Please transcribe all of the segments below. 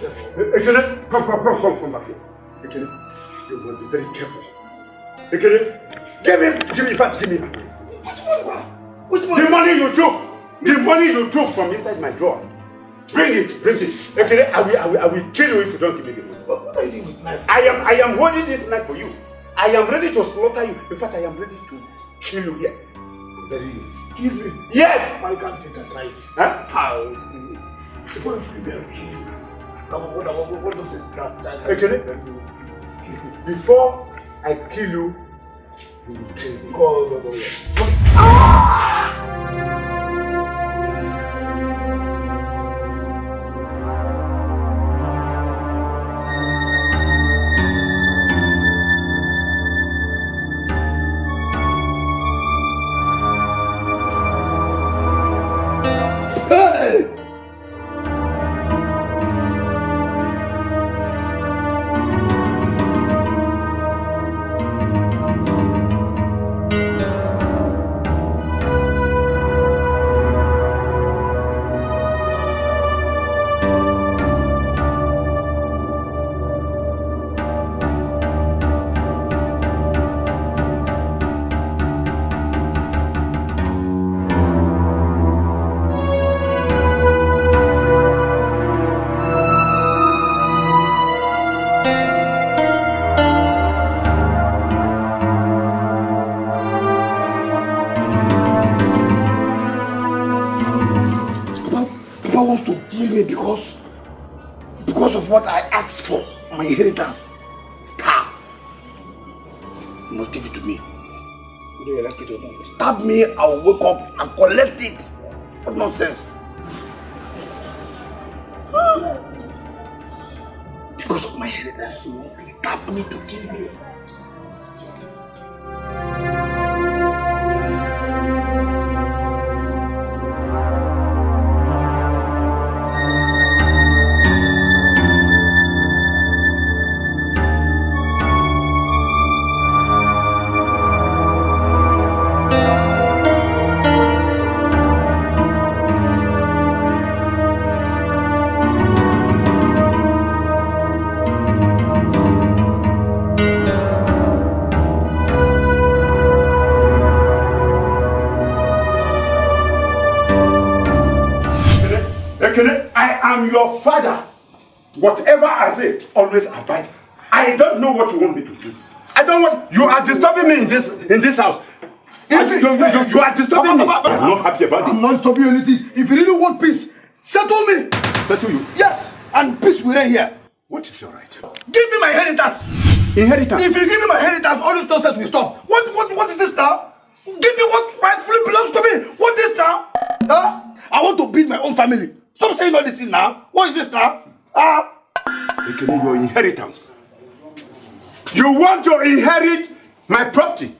Ekene, come back here. Ekene, you must be very careful. Ekene, give me, in fact, give me. Which money? The money you took. The money you took from inside my drawer. Bring it. Ekene, I will kill you if you don't give me the money. What are you doing with knife? I am holding this knife for you. I am ready to slaughter you. In fact, I am ready to kill you here. Very kill you? Yes! Why can't you try it? Huh? How? Before you kill you. What does this start? Ekene, before I kill you, you will kill me. Go. Wants to kill me because of what I asked for, my inheritance. Ha! You must give it to me. Whether you like it or not. Stab me, I will wake up and collect it. What nonsense. Because of my inheritance, you want to stab me to kill me. I am your father. Whatever I say, always abide. I don't know what you want me to do. I don't want. You are disturbing me in this house. You are disturbing me. I'm not happy about this. I'm not stopping you anything. If you really want peace, settle me. Settle you? Yes, and peace will reign here. What is your right? Give me my inheritance. Inheritance? If you give me my inheritance, all this nonsense will stop. What is this now? Give me what rightfully belongs to me. What is this now? Huh? I want to build my own family. Stop saying all this thing now. What is this now? Ekene, your inheritance. You want to inherit my property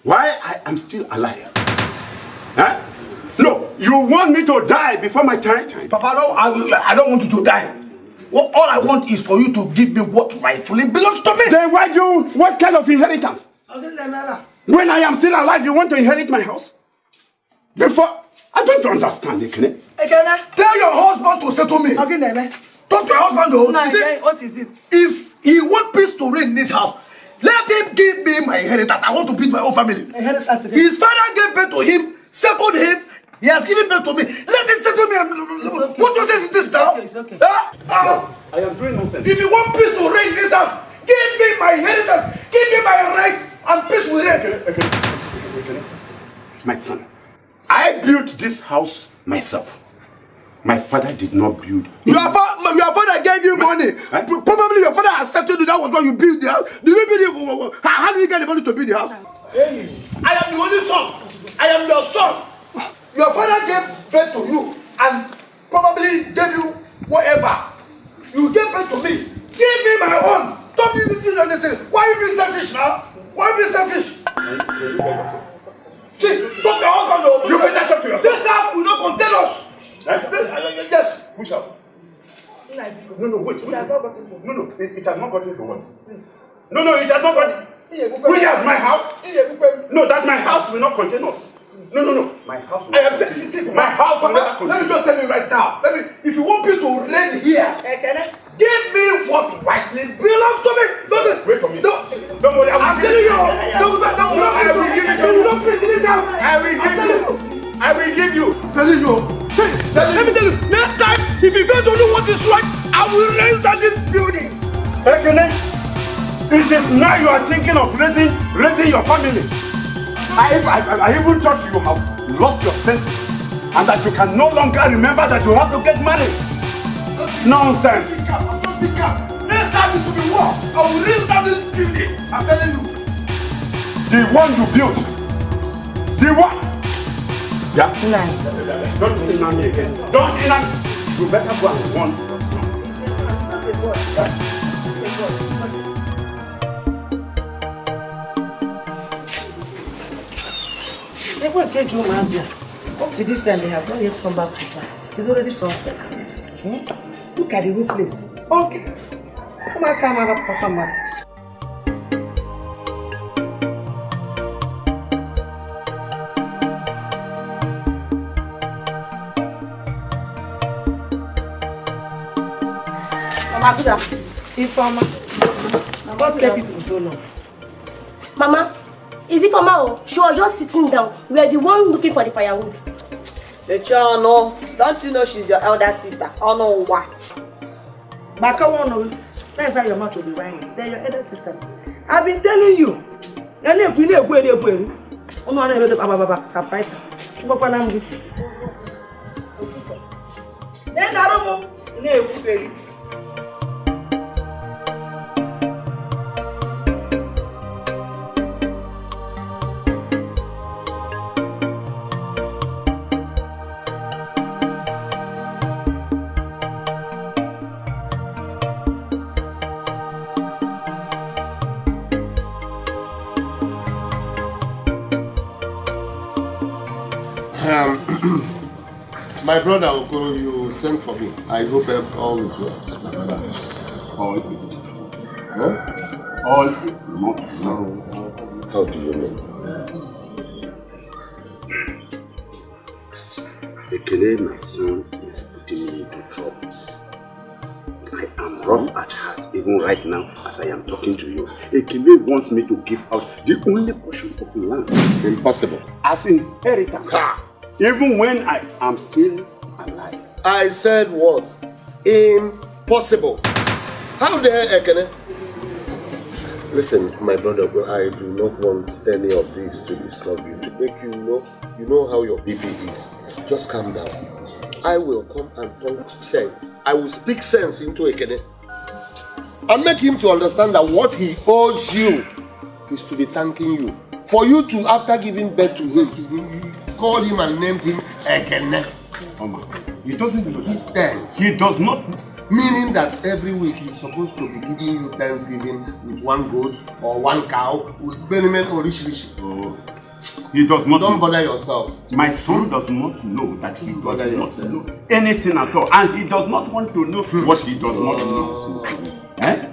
while I am still alive. Huh? No, you want me to die before my time? Papa, no, I don't want you to die. All I want is for you to give me what rightfully belongs to me. Then what kind of inheritance? When I am still alive, you want to inherit my house? Before, I don't understand, Ekene. Tell your husband to settle me. Talk to your husband though. What is this? If he wants peace to reign in this house, let him give me my inheritance. I want to build my own family. His father gave birth to him, settled him. He has given birth to me. Let him settle me. Okay. What nonsense is this now? It's okay. I am doing nonsense. If you want peace to reign in this house, give me my inheritance. Give me my rights, and peace will reign. Okay. My son, I built this house myself. My father did not build. Your father gave you money. Probably your father has settled you. That was why you built the house. Did you build it? How did you get the money to build the house? Hey, I am the only son. I am your son. Your father gave birth to you and probably gave you whatever. You gave birth to me. Give me my own. Stop you on this thing. Why you being selfish now? Why you being selfish? See, talk to your husband though. You better talk to yourself. This house will not contain us. Yes. Push out. No, wait. No, it has not gotten to once. No, it has not gotten. Which is my house? No, that my house will not contain us. No. My house will not contain us. My house will not contain us. Let me just tell you right now. If you want peace to reign here, Give me what rightly belongs to me. Wait for me. Don't worry, I'm telling you. Don't I will give you. Don't press this out. I will give you. I will give you. Telling you. Let me tell you. Next time, if you don't do what is right, I will raise down this building. Ekene, it is now you are thinking of raising your family. I even thought you have lost your senses and that you can no longer remember that you have to get married. Nonsense. Next time it will be war. I will raise down this building. I'm telling you. The one you built. The one. Yeah? Don't deny me again. Don't deny me. You better go and warn your son. They won't get you, Mazia. Up to this time, they have not yet come back to town. It's already sunset. Look at the whole place. Okay. Come on, Papa, man. Mama, good afternoon. Informer. What kept people so long? Mama, is it for Mao? She was just sitting down. We are the one looking for the firewood. The child, no. Don't you know she's your elder sister? Oh no, why? Baka one, that's how your mouth will be whining. They're your elder sisters. I've been telling you. Then I don't know. My brother Okoro, you sent for me. I hope all is well. All is huh? All is not well. How do you mean? Ekele, my son, is putting me into trouble. I am rough at heart, even right now, as I am talking to you. Ekele wants me to give out the only portion of land. Impossible. As inheritance. Ha! Even when I am still alive. I said what? Impossible. How dare Ekene? Listen, my brother, I do not want any of this to disturb you. To make you know how your BP is. Just calm down. I will come and talk sense. I will speak sense into Ekene. And make him to understand that what he owes you is to be thanking you. For you to, after giving birth to him, called him and named him Ekene. He doesn't do that. Thanks. He does not. Meaning that every week he's supposed to be giving you Thanksgiving with one goat or one cow with payment or rishi. Oh. He does not. Don't bother yourself. My son does not know that he does not know anything at all. And he does not want to know what he does not know. Eh?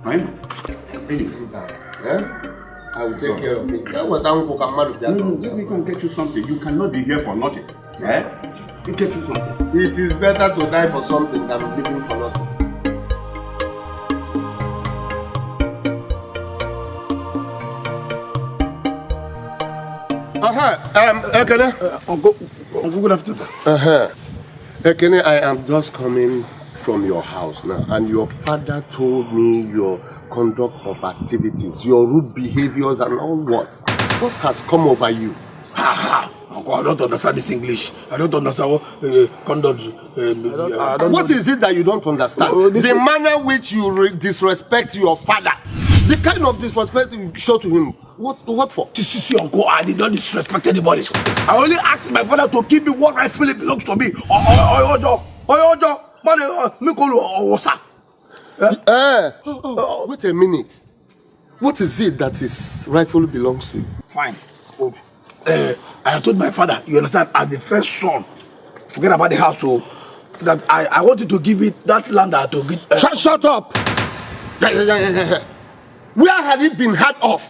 Right? I will take care of it. Let me go and get you something. You cannot be here for nothing. Eh? Let me get you something. It is better to die for something than living for nothing. Ekene. Good afternoon. Ekene, I am just coming from your house now, and your father told me your conduct of activities, your rude behaviors and all what? What has come over you? Uncle, I don't understand this English. I don't understand what conduct. What is it that you don't understand? The manner which you disrespect your father. The kind of disrespect you show to him. What for? See, Uncle, I did not disrespect anybody. I only asked my father to give me what rightfully belongs to me. Wait a minute. What is it that is rightfully belongs to you? Fine. I told my father, you understand, as the first son, forget about the household, that I wanted to give it that land that to give. Shut up! Where had it been heard of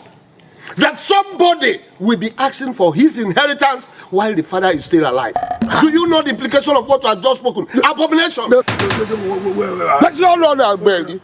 that somebody will be asking for his inheritance while the father is still alive. Do you know the implication of what I have just spoken? Abomination. That's not I beg.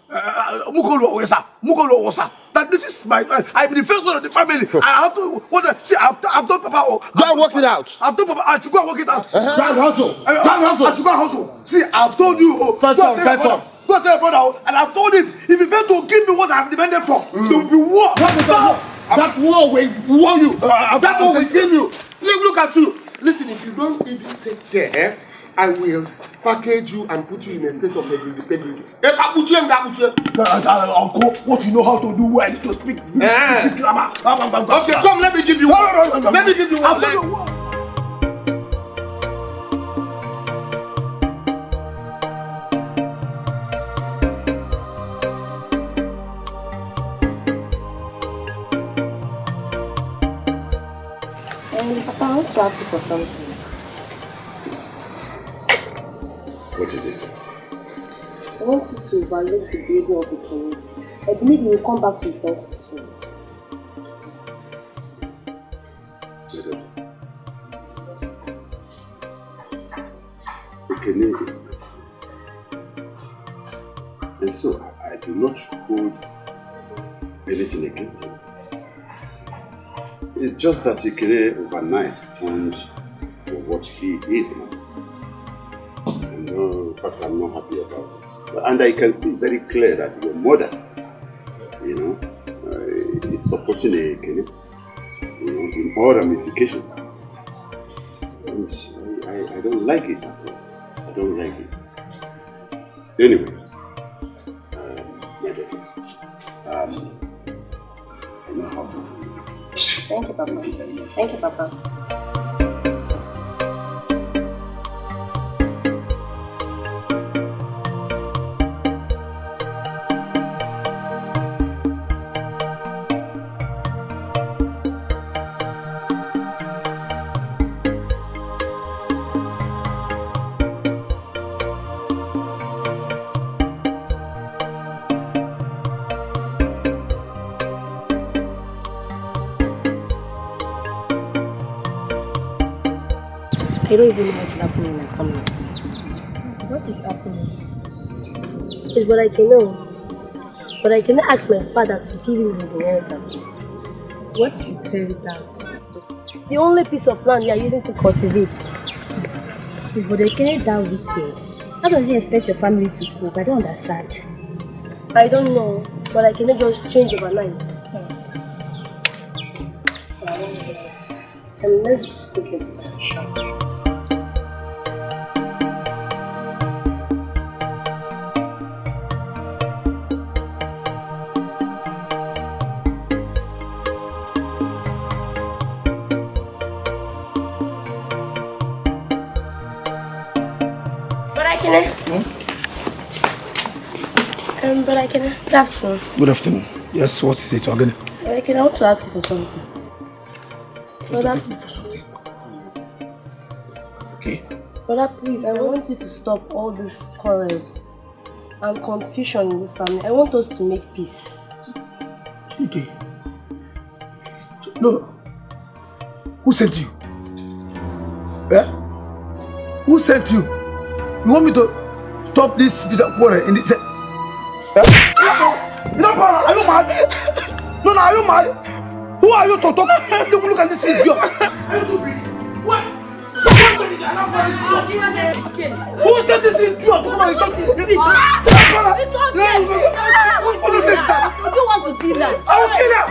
That this is my. I'm the first one of the family. I have to. See, I've told Papa. Go and work it out. I've told Papa I should go and work it out. Go and hustle. I should go and hustle. See, I've told you. First one. Go tell your brother, and I've told him if he fails to give me what I've demanded for, there will be war. That war will war you. That war will kill you. Look at you. Listen, if you don't even take care, I will package you and put you in a state of integrity. Uncle, what you know how to do well is to speak grammar. Okay, come, let me give you one. Let me give you one. Papa, I want to ask you for something. What is it? I want you to evaluate the behavior of the king. I believe he will come back to his senses soon. My daughter. Ekene is my son. And so I do not hold anything against him. It's just that Ekene overnight turned to what he is now. In fact, I'm not happy about it. And I can see very clear that your mother, is supporting Ekene, in all ramifications. And I don't like it at all. I don't like it. Anyway, my daughter, I know how to. Thank you, Papa. Thank you, Papa. I don't even know what is happening in my family. What is happening? It's what I can know. But I cannot ask my father to give him his inheritance. What inheritance? The only piece of land we are using to cultivate. Is but I cannot that wicked. How does he expect your family to cope? I don't understand. I don't know, but I cannot just change overnight. And let's go get to the shop. Good afternoon. Good afternoon. Yes, what is it again? I want to ask you for something. Brother, for something. Okay. Brother, please, I want you to stop all these quarrels and confusion in this family. I want us to make peace. Okay. No. Who sent you? Eh? Who sent you? You want me to stop this quarrel in this? No, are you mad? No, are you mad? Who are you to talk? Look at this idiot. Are you stupid? What? Who said this idiot? Come on, talk to this. It's okay. You want to kill her? I will kill her.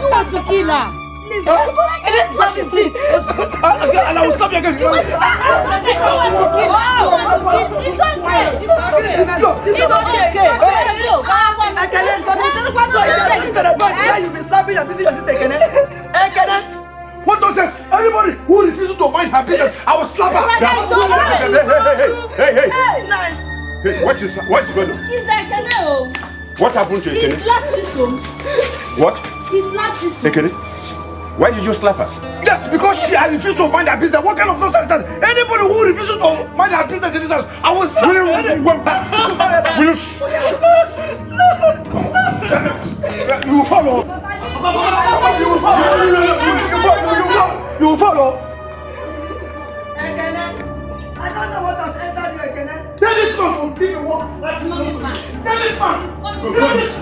You want to kill her? What is it? And I will stop you again. You want to kill her? It's okay. You've been slapping and beating your sister, Ekene. What nonsense? Anybody who refuses to mind her business, I will slap her. Hey, what is going on? He's Ekene. What happened to He Ekene? slapped Chisom. What? He slapped Chisom. Ekene? Why did you slap her? Yes, because she has refused to mind her business. What kind of nonsense is that? Anybody who refuses to mind her business in this house, I will slap her. Will you? You will follow. You will follow. I don't know what has entered you again. Tell this man to give me what? Tell this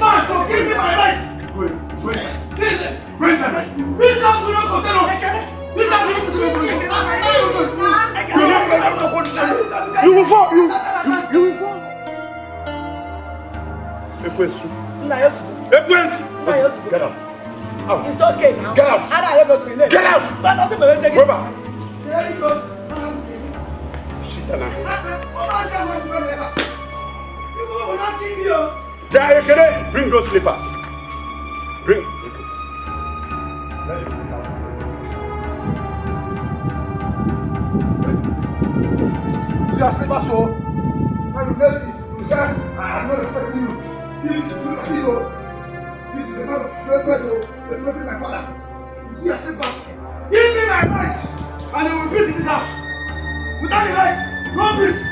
man to give me my right. Wait. This man will not continue. This man will not continue. You will fall. You will fall. Get out. It's okay now. Get out. Get out. Go back. Bring those slippers. Bring. You are slippers, so. Have mercy. You said, I am not expecting you. This is a sort of respect, respecting my father. You see, I sit back. Give me my rights, and you will peace in this house. Without the rights, no peace.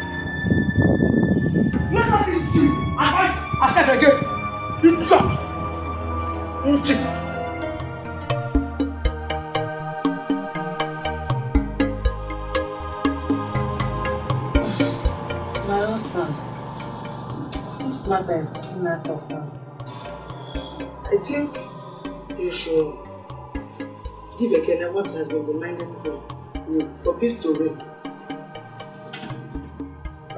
Let that be you. Advice, accept again. You drop. You cheat. My husband, this matter is getting out of hand. I think you should give again what has been demanded for peace to reign.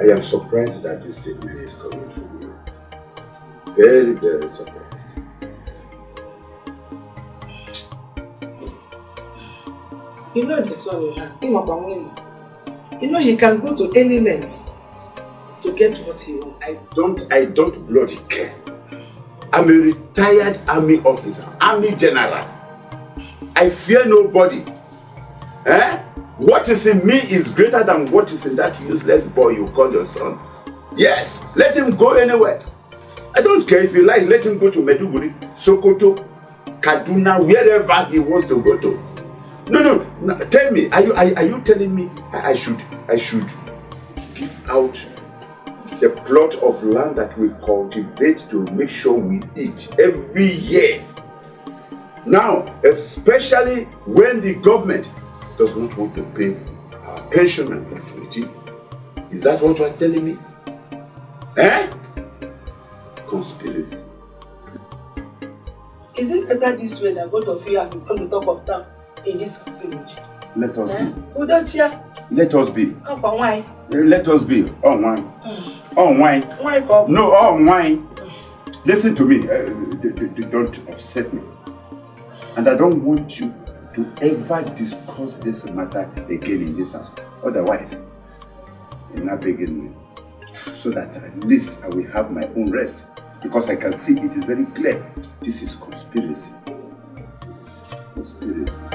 I am surprised that this statement is coming from you. Very, very surprised. You know the son you have, you know he can go to any length to get what he wants. I don't bloody care. I'm a retired army officer, army general. I fear nobody. What is in me is greater than what is in that useless boy you call your son. Yes, let him go anywhere. I don't care if you like, let him go to Maiduguri, Sokoto, Kaduna, wherever he wants to go to. No, tell me, are you telling me I should give out the plot of land that we cultivate to make sure we eat every year? Now, especially when the government does not want to pay our pension and gratuity. Is that what you are telling me? Conspiracy. Is it better this way than both of you have become the top of town in this village? Let us be. Let us be. Why? Let us be. Oh, wine. Oh, wine. Why come? No, oh, wine. Listen to me. Don't upset me. And I don't want you to ever discuss this matter again in this house. Otherwise, you're not begging me. So that at least I will have my own rest. Because I can see it is very clear. This is conspiracy. Conspiracy.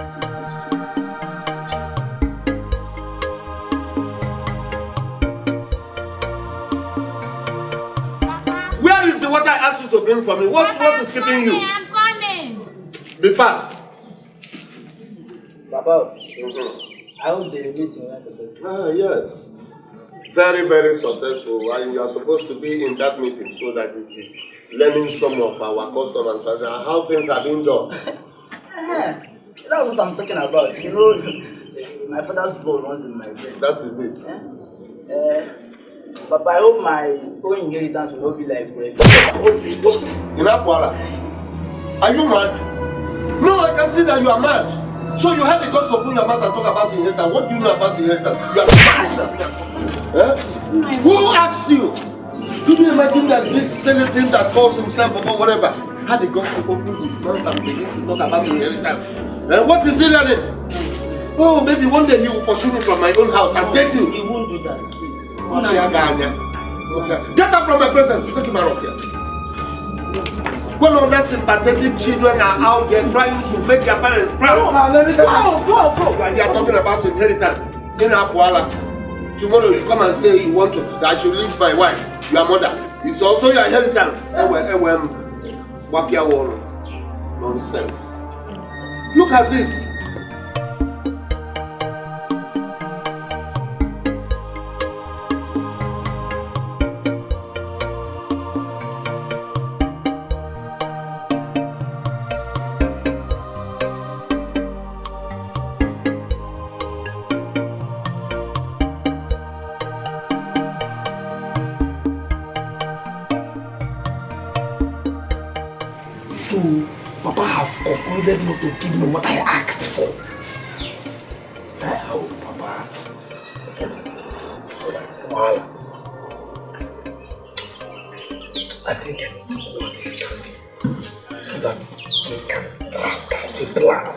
Where is the water I asked you to bring for me? What is keeping you? I'm coming. Be fast. Papa, I hope the meeting went successful. Yes. Very, very successful. And you are supposed to be in that meeting so that we can learning some of our custom and tradition and how things are being done. That's what I'm talking about. You know, my father's blood runs in my brain. That is it. But I hope my own inheritance will not be like bread. In Akwara, are you mad? No, I can see that you are mad. So you had the guts to open your mouth and talk about inheritance. What do you know about inheritance? You are mad. Who asked you? Could you imagine that this silly thing that calls himself or whatever had the guts to open his mouth and begin to talk about inheritance? What is he learning? Oh, maybe one day he will pursue me from my own house and take you. He won't do that, please. Get up from my presence. Take him out of here. When other sympathetic children are out there trying to make their parents proud. Go. And they are talking about inheritance in Apuala. Tomorrow you come and say you want to, that I should leave my wife, your mother. It's also your inheritance. Nonsense. Look at it. concluded not to give me what I asked for. Oh, Papa. So that I think I need to go assistant so that we can draft out a plan.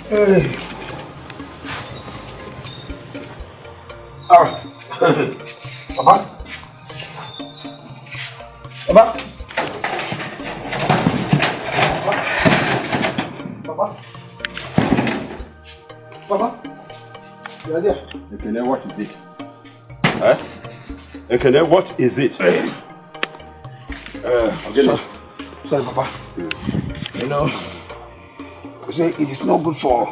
Hey. Papa? Papa? Papa? Papa? You are there? Ekene, what is it? Eh? Ekene, what is it? Sorry, Papa. You know, you say it is not good for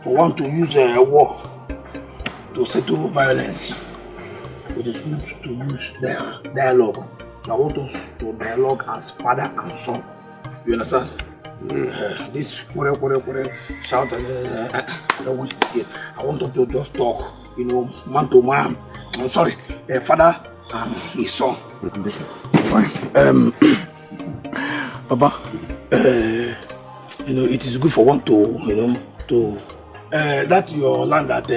one to use war to settle violence. It is good to use dialogue. So I want us to dialogue as father and son. You understand? This shout and I don't want to hear. I want us to just talk, you know, man to man. I'm sorry, father and his son. Fine. Papa, you know, it is good for one to, you know, to that your land at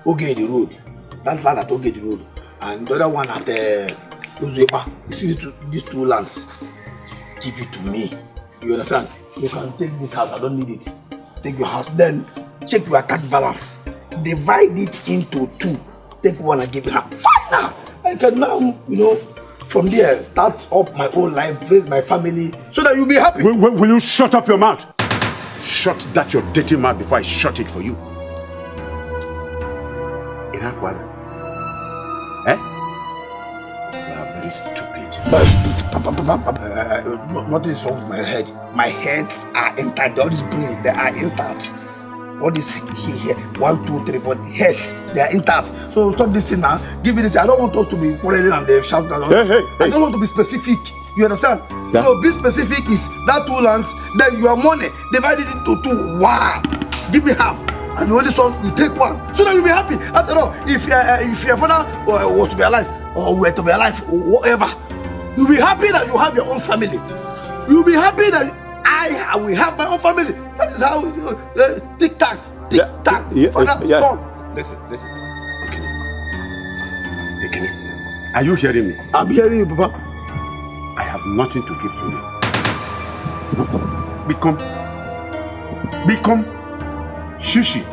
Ogedi Road. That land at Ogedi Road, and the other one at Uzepa. You see these two lands. Give it to me. You understand? You can take this house. I don't need it. Take your house. Then check your account balance. Divide it into two. Take one and give it her. Fine now. I can now, you know, from there start up my own life, raise my family, so that you'll be happy. Will you shut up your mouth? Shut that your dirty mouth before I shut it for you. Enough one. Eh? You are very stupid. What is wrong with my head? My heads are intact. All these brains, they are intact. All this here, 1, 2, 3, 4 heads, they are intact. So stop this thing now. Give me this. I don't want us to be quarreling and they shout. Hey. I don't want to be specific. You understand? Yeah. So be specific is that 2 lands, then your money divided into 2. Wow. Give me half. And the only son, you take 1. So that you'll be happy. After all, if your father was to be alive, or were to be alive, or whatever, you'll be happy that you have your own family. You'll be happy that I will have my own family. That is how tick tack, father, son. Listen. Okay. Are you hearing me? I'm hearing you, Papa. I have nothing to give to you. Nothing. Become shishi.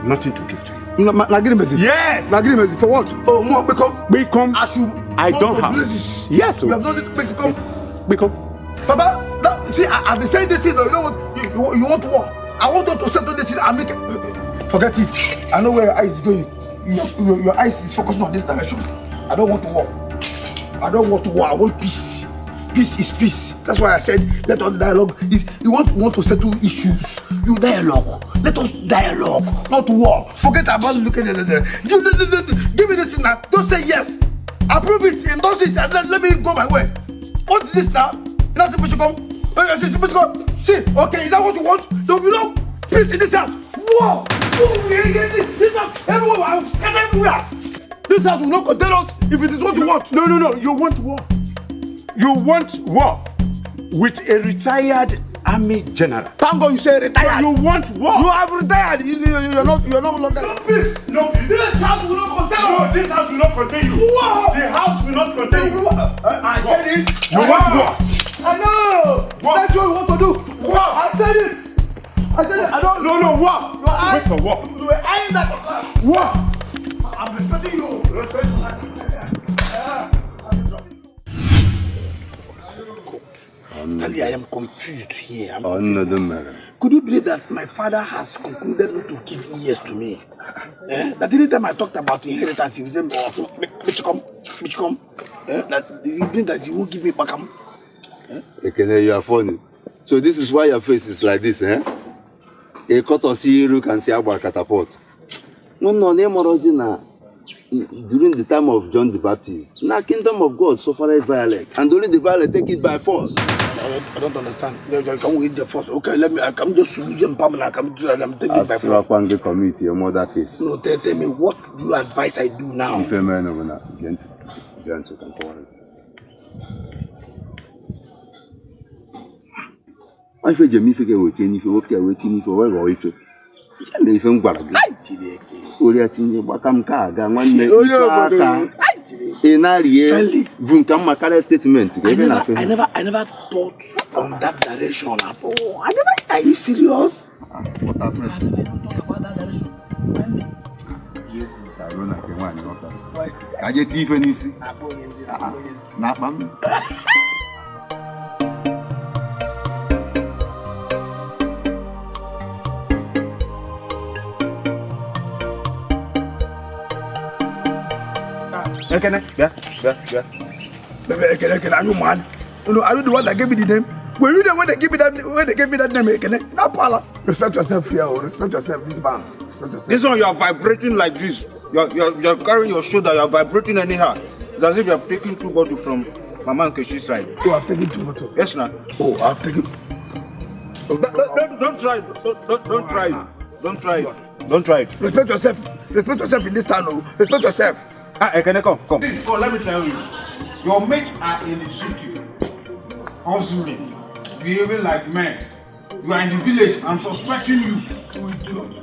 Nothing to give to you. Nigerian message. Yes. Nigerian message for what? Oh, more become. As you I don't have. Places. Yes. You have nothing to become. Papa. See, I've been saying this thing. You know what? You want war. I want to settle this thing and make it. Forget it. I know where your eyes is going. Your eyes is focusing on this direction. I don't want war. I don't want war. I want peace. Peace is peace. That's why I said let us dialogue. You want to settle issues. You dialogue. Let us dialogue, not war. Forget about looking at it. Give me this thing now. Don't say yes. Approve it, endorse it, and let me go my way. What is this now? You're not supposed to come. See, okay, is that what you want? No, you know, peace in this house. War! This house, everywhere, I'm scared everywhere. This house will not contain us if it is what you want. No, you want war. You want war with a retired army general. Thank God you say retired. You want war. You have retired. You're not longer. No peace. This house will not contain you. No, this house will not contain you. War! The house will not contain you. I said it. You want war. I know! War. That's what we want to do! War! I said it! I don't... No, war! Wait for war! You were eyeing that... War! I'm respecting you! Stanley, I am confused here. Could you believe that my father has concluded not to give ears to me? That any time I talked about inheritance, he was saying, Michicom. You mean that you won't give me back? Ekene, you are funny. So this is why your face is like this, eh? A cut of you can see about catapult. When no name during the time of John the Baptist, now kingdom of God suffered violence, and only the violent take it by force. I don't understand. I come with the force. Okay, let me. I come just use Pam and I come to them. Take it by force. As committee, your mother case. No, tell me what do you advise I do now? If a man over now, gentle can forward. I feel Jimmy figure waiting if you work waiting for where or if you. If I'm going to Oriatinye Bakamka, Gaman, Enari, Vunkamakara statement. I never thought on that direction at all. Are you serious? What a friend. I never thought about that direction. I get even easy. Not man. Can are you mad? No, are you the one that gave me the name? Were you the one that gave me that? When they gave me that name, not Pala. Respect yourself here. Respect yourself. This man. This one you are vibrating like this. You're carrying your shoulder. You're vibrating anyhow. It's as if you're taking 2 bottles from Mama and Keshi's side. Oh, I've taken 2 bottles. Yes, now. Oh, I've taken. Don't try it. Don't try it. Don't try it. Don't try it. Respect yourself. Respect yourself in this town. Oh. Respect yourself. Can I come? Come, let me tell you. Your mates are in the city, hustling, behaving like men. You are in the village. I'm suspecting you.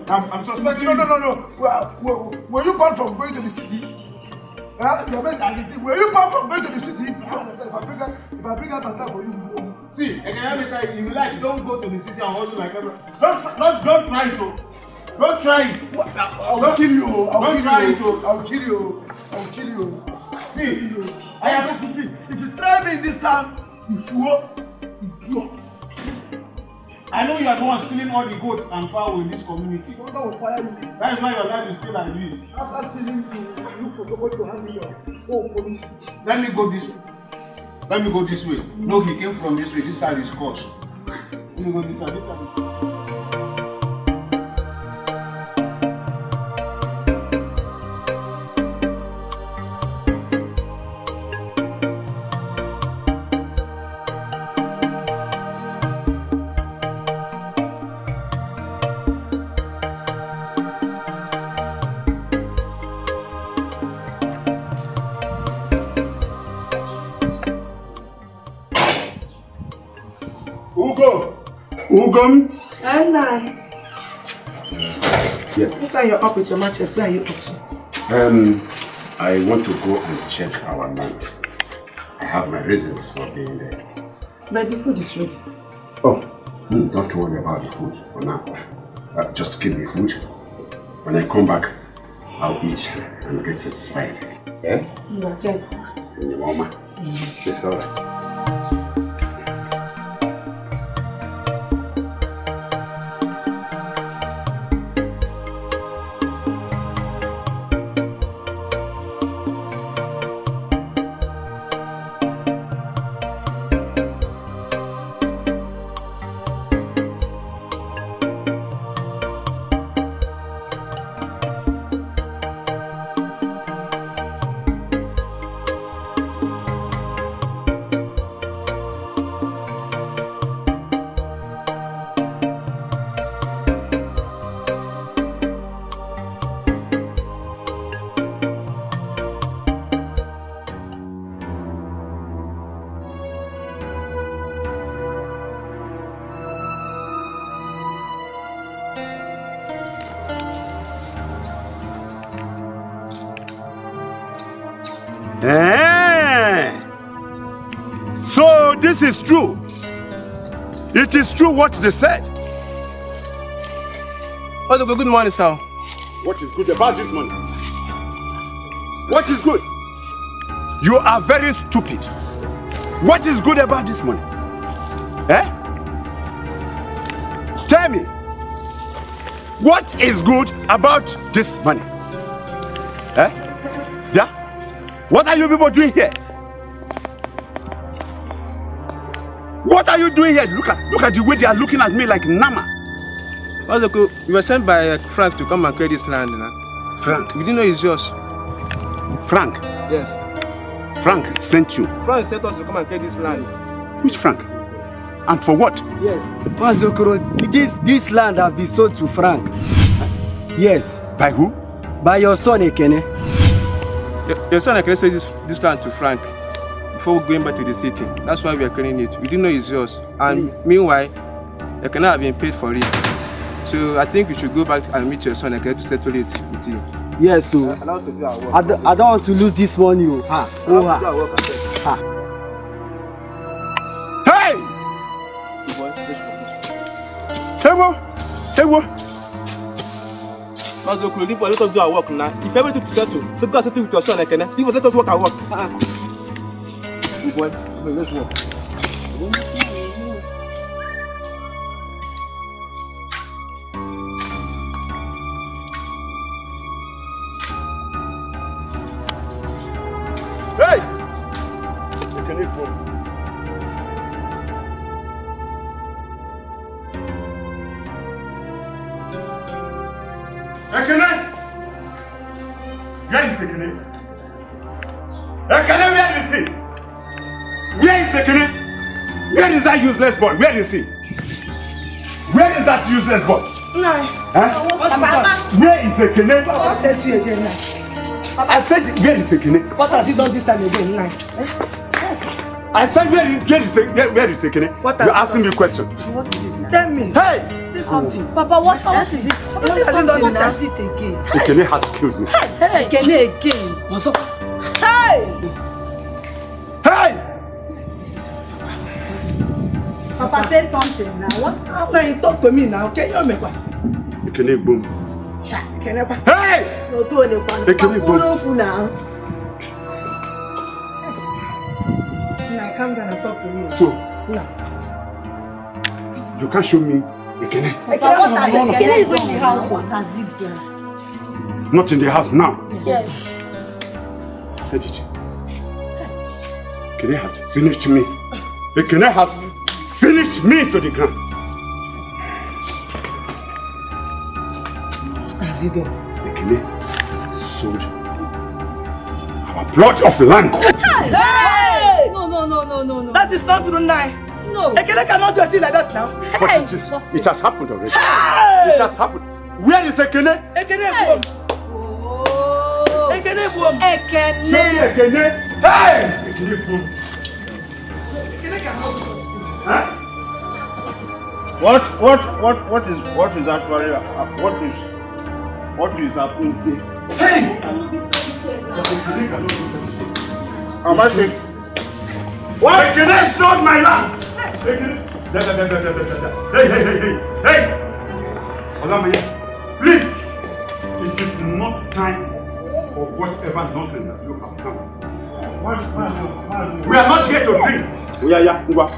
I'm suspecting you. No. Well, were you born from going to the city? Were you born from going to the city? If I bring out my time for you, see, if you like, don't go to the city and hustle like everyone. Don't try to. Don't try it. I'll kill you. Don't try it. I'll kill you. See, I have to be. If you try me this time, you fool, you drop. I know you are the one stealing all the goats and fowl in this community. God will fire you. That is why your life is still like this. After stealing, to look for somebody to hand me your police. Let me go this way. No, he came from this way. This side is course. Let me go this side. Ugom? Anna. Yes. If you're up with your machete, where are you up to? I want to go and check our land. I have my reasons for being there. But the food is ready. Oh, don't worry about the food for now. Just keep the food. When I come back, I'll eat and get satisfied. Yeah? No, Jack. Mama. It's alright. So this is true. It is true what they said. Oh, good morning, sir. What is good about this money? What is good? You are very stupid. What is good about this money? Eh? Tell me. What is good about this money? Eh? Yeah? What are you people doing here? What are you doing here? Look at the way they are looking at me like Nama. You were sent by Frank to come and clear this land, Frank? We didn't know it's yours. Frank? Yes. Frank sent you? Frank sent us to come and clear this land. Which Frank? And for what? Yes. Mazokoro, this land has been sold to Frank. Yes. By who? By your son Ekene. Your son Ekene sold this land to Frank before going back to the city. That's why we are clearing it. We didn't know it's yours. And meanwhile, Ekene have been paid for it. So I think we should go back and meet your son Ekene to settle it with you. Yes, so I don't want to lose this money. Hey! Hey, what? Mazokuro, leave let us do our work now. If everything is settled, so go and settle with your son Ekene. Leave us, let us work our work. Good boy, let's work. Hey! Ekene! Where is Ekene? Ekene, where is he? Where is Ekene? Where is that useless boy? Where is he? Where is that useless boy? No. Huh? Papa. Where is Ekene? What said to you again now? I said, where is Ekene? What has he done this time again now? I said, where is Ekene? You're asking me a question. What is it now? Tell me. Hey! Say something. Papa, what is it? What has he done this time? Again. Ekene has killed me. Hey, again. What's up? Hey! Hey! Papa, say something now. What? Now you talk to me now. Can you make one? Ekene boom. Can you? Hey! No, do anyone. Ekene boom. Now. Now come down and talk to me. So, no. You can't show me Ekene. Ekene is going to the house. What has he done? Not in the house now. Yes. I said it. Ekene has finished me. Ekene has finished me to the ground. What has he done? Ekene sold our plot of land. Hey! No. That is not true now. No. Ekene cannot do a thing like that now. But it has happened already. Hey! It has happened. Where is Ekene? Ekene boom. Oh. Ekene boom. Ekene. Show me Ekene. Hey! Ekene boom. Ekene cannot do such thing. Huh? What is actually what is happening here? Hey! Am I saying? What? Ekene sold my land. Ekene. Hey! Olamaye, please. It is not time for whatever nonsense that you have come. We are not here to drink. Yeah. Go.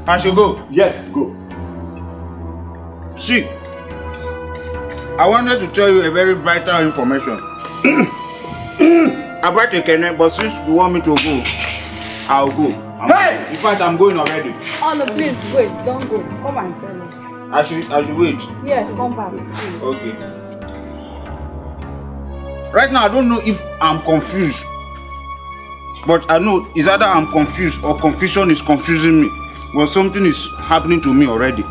I should go. Yes, go. See, I wanted to tell you a very vital information about Ekene, but since you want me to go, I'll go. Hey! In fact, I'm going already. Oh no, please wait, don't go. Come and tell us. I should wait. Yes, come back. Please. Okay. Right now, I don't know if I'm confused, but I know it's either I'm confused or confusion is confusing me. But something is happening to me already.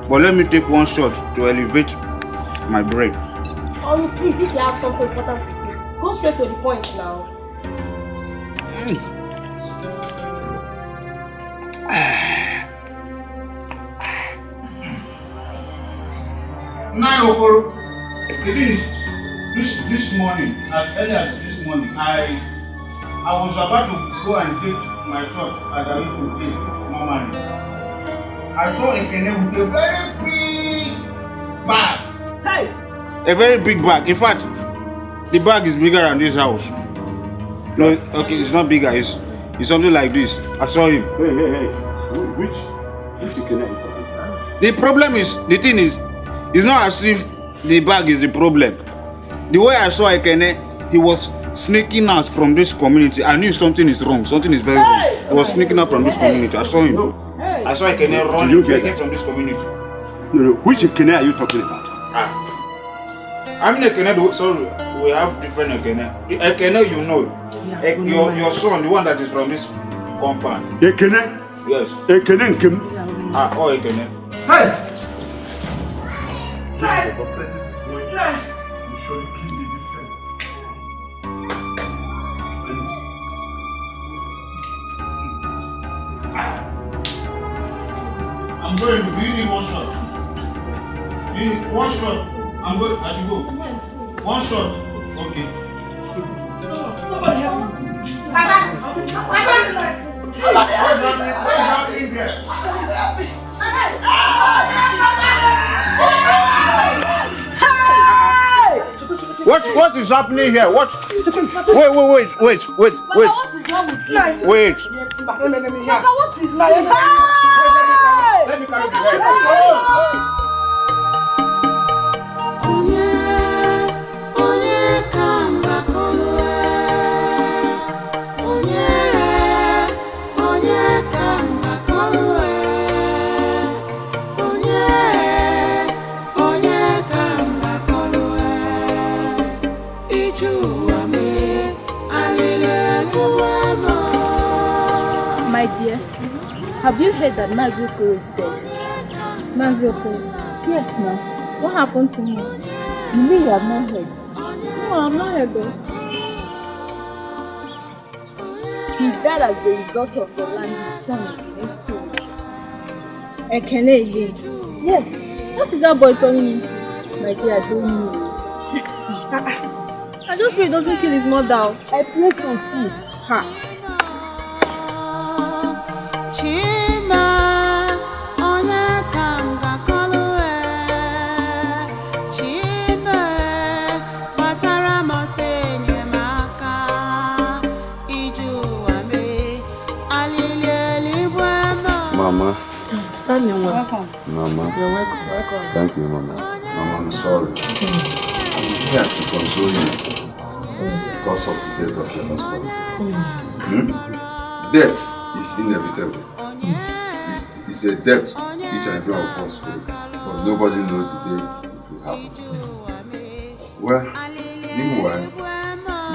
But let me take one shot to elevate my brain. Oh, please, if you have something important to say, go straight to the point now. Now, Okoro, this morning, as early as this morning, I was about to go and take my shot at the little thing, normally. I saw Ekene with a very big bag. Hey! A very big bag. In fact, the bag is bigger than this house. No, okay, it's not bigger. It's something like this. I saw him. Hey. Which Ekene? The problem is, the thing is, it's not as if the bag is the problem. The way I saw Ekene, he was sneaking out from this community. I knew something is wrong. Something is very wrong. He was sneaking out from this community. I saw him. I saw Ekene running from this community. No. Which Ekene are you talking about? I'm Ekene, sorry. We have different Ekene. Ekene, you know. Your son, the one that is from this compound. Ekene? Yes. Ekene and Kim? Ekene. Hey! I'm going. Do you need one shot? Do you need one shot? I'm going. I should go. Yes. One shot. Okay. Somebody help me. What is happening here? What? Wait. Papa, what is wrong with you? Wait. Papa, what is wrong? Let me carry the head. My dear, have you heard that Mazuko is dead? Mazuko? Yes, ma'am. What happened to him? You mean you have not heard? No, I've not heard though. He died as a result of the land his son again sold. Ekene again? Yes. What is that boy turning into? My dear, I don't know. I just pray he doesn't kill his mother. I pray so too. Ha. Mama. Stand in one. Mama. You're welcome. Thank you, Mama. Mama, I'm sorry. I'm here to console you because of the death of your husband. Death is inevitable. It's a debt each and every one of us will. But nobody knows the day it will happen. Well, meanwhile,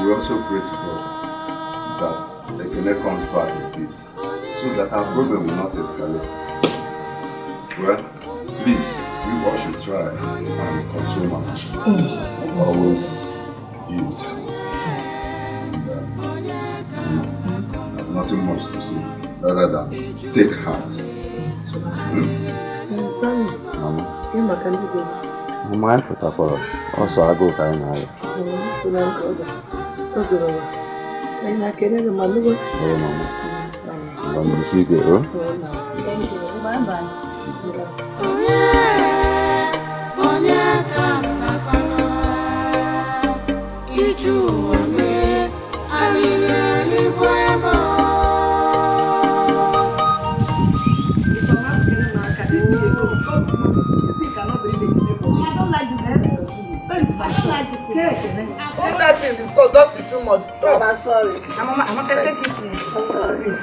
we also pray to God that Ekene comes back in peace, so that our problem will not escalate. Well, please, we all should try and console Mama. Always be with her. And I have nothing much to say rather than take heart. So, Understand me? Mama. Mama, can you go? Mama, I put up also I go kind of. I can't remember. Oh, Mama. I'm going to see you, huh? Thank you. Bye-bye. All that thing is called, that is too much. Stop. I'm sorry. I'm take it.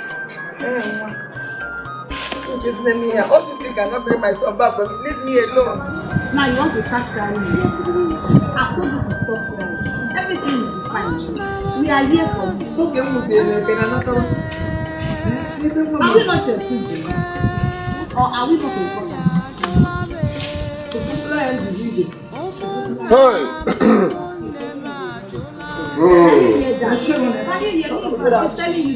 Just let me here. All this thing cannot bring myself back, but leave me alone. Now you want to start crying again. I've told you to stop crying. Everything is fine. We are here for you. Okay, are we not your children? Or are we not important? Hey! She's telling you.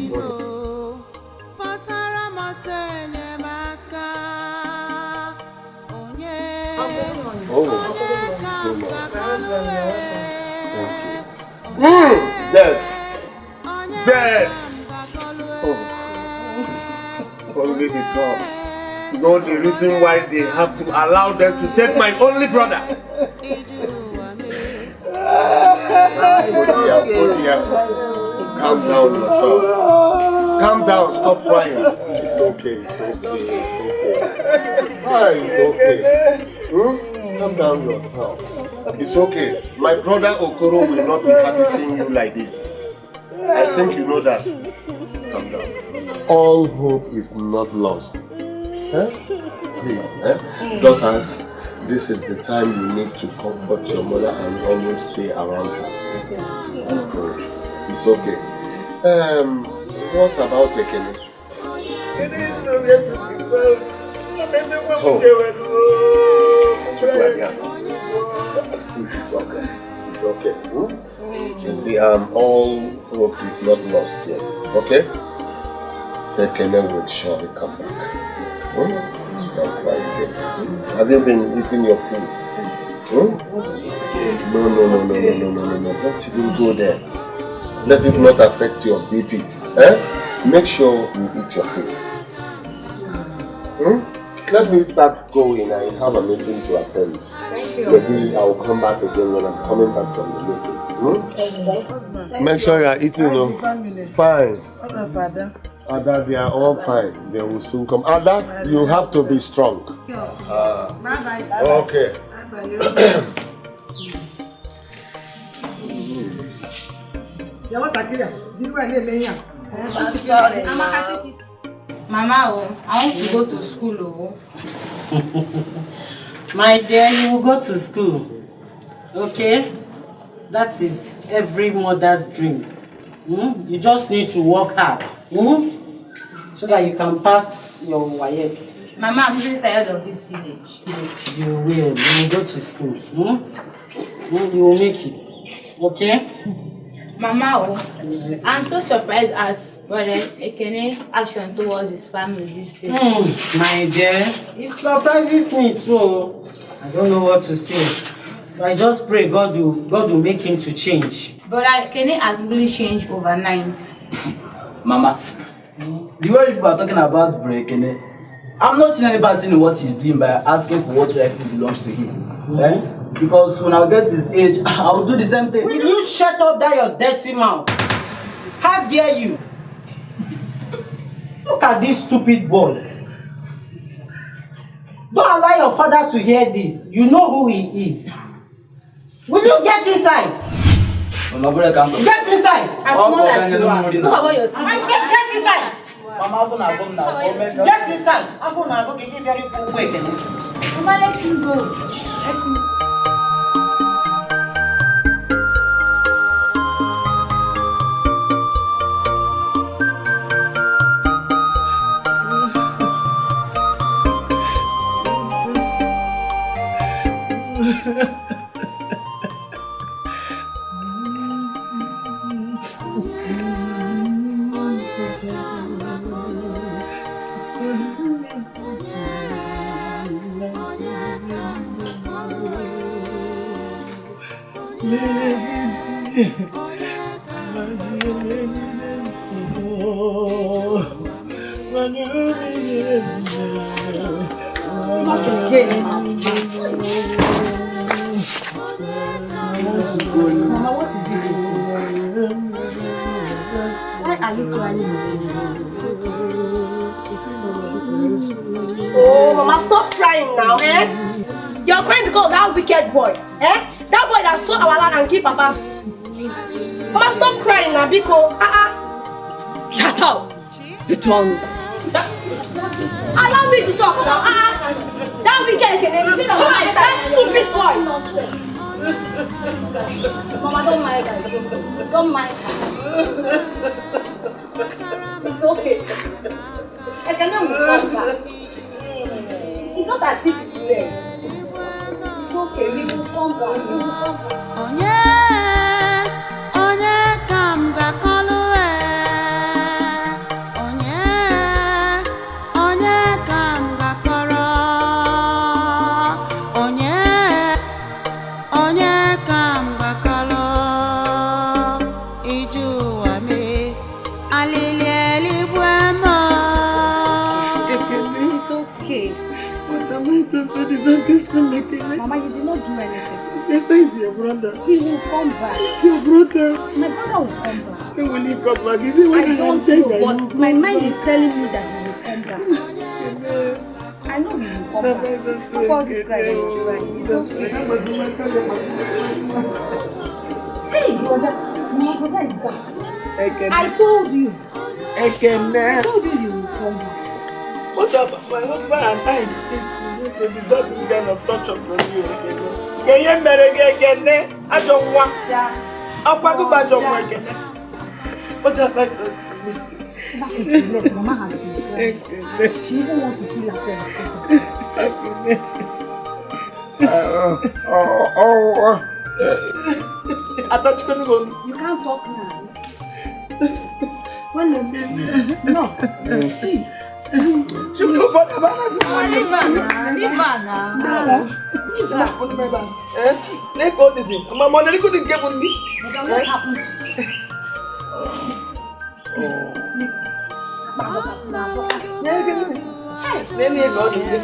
Death! Oh. Only the gods know the reason why they have to allow them to take my only brother. Calm down yourself. Calm down, stop crying. It's okay, it's okay, it's okay. Why, it's okay. Calm down yourself. It's okay. My brother Okoro will not be happy seeing you like this. I think you know that. Calm down. All hope is not lost. Please, daughters, this is the time you need to comfort your mother and always stay around her. It's okay. What about Ekene? It's okay. It's okay. You see, all hope is not lost yet. Okay? Ekene will surely come back. Don't cry again. Have you been eating your food? No. Don't even go there. Let it not affect your BP. Make sure you eat your food. Let me start going. I have a meeting to attend. Thank you. Maybe I will come back again when I'm coming back from the meeting. Make sure you are eating. Fine. What the father? Ada, they are all fine. They will soon come. Ada, you have to be strong. Bye-bye. Okay. Mama, I want to go to school. My dear, you will go to school. Okay? That is every mother's dream. You just need to work hard. So that you can pass your WAEC. Mama, I'm really tired of this village. You will go to school. You will make it. Okay? Mama, I'm so surprised at Brother Ekene's action towards his family this day. My dear, it surprises me too. I don't know what to say. I just pray God will make him to change. Brother Ekene has really changed overnight. Mama, the way people are talking about Brother Ekene, I'm not seeing any bad thing in what he's doing by asking for what rightfully belongs to him. Because when I get his age, I will do the same thing. Will you shut up that your dirty mouth? How dare you? Look at this stupid boy. Don't allow your father to hear this. You know who he is. Will you get inside? Mama, brother, come on. Get inside. As small as you are. Look at what you're doing. I said get inside. Mama, get inside. I'm going to give you very quick. Mama, let him go. Let him go. Mama, what is it? Why are you crying? Oh, Mama, stop crying now, You're crying because of that wicked boy, That boy that sold our land and keep Papa. Mama, stop crying now, because shut up. You told me. Allow me to talk now. That wicked that stupid boy. Mama, don't mind her. Don't mind her. It's okay. Ekene will come back. It's not as if it's there. It's okay. We will come back. We will come back. Mama, you did not do anything. Where is your brother? He will come back. He's your brother. My brother will come back. When will he come back? Is it when I don't know, but my mind is telling me that he will come back. I know he will come come back. Stop all this crying, right? Hey, brother, my brother is back. I told you. I told you you will come back. What about my husband and I need to deserve this kind of torture from you? Can you marry again? I don't want. I'll pack up my job again. What have I done to me? That is left. Mama has been crying. She even wants to kill herself. I thought you couldn't go. You can't talk now. When you no. She will go for the Leave her now. Let's go this in. My money couldn't get with me. But what happened to you? Let me go this in.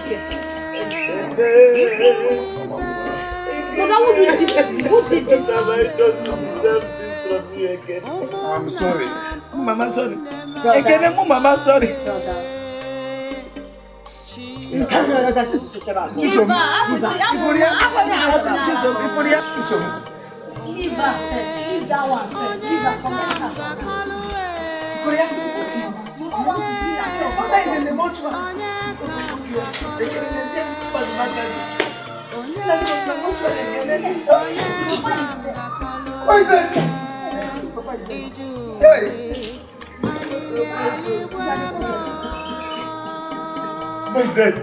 Who did this? Who did this? I don't deserve this from you again. I'm sorry. Mama, sorry. Again, Mama, sorry. Leave her. Leave that one first. Leave her. Mama is in the mortuary. What is it? Hey! What is that?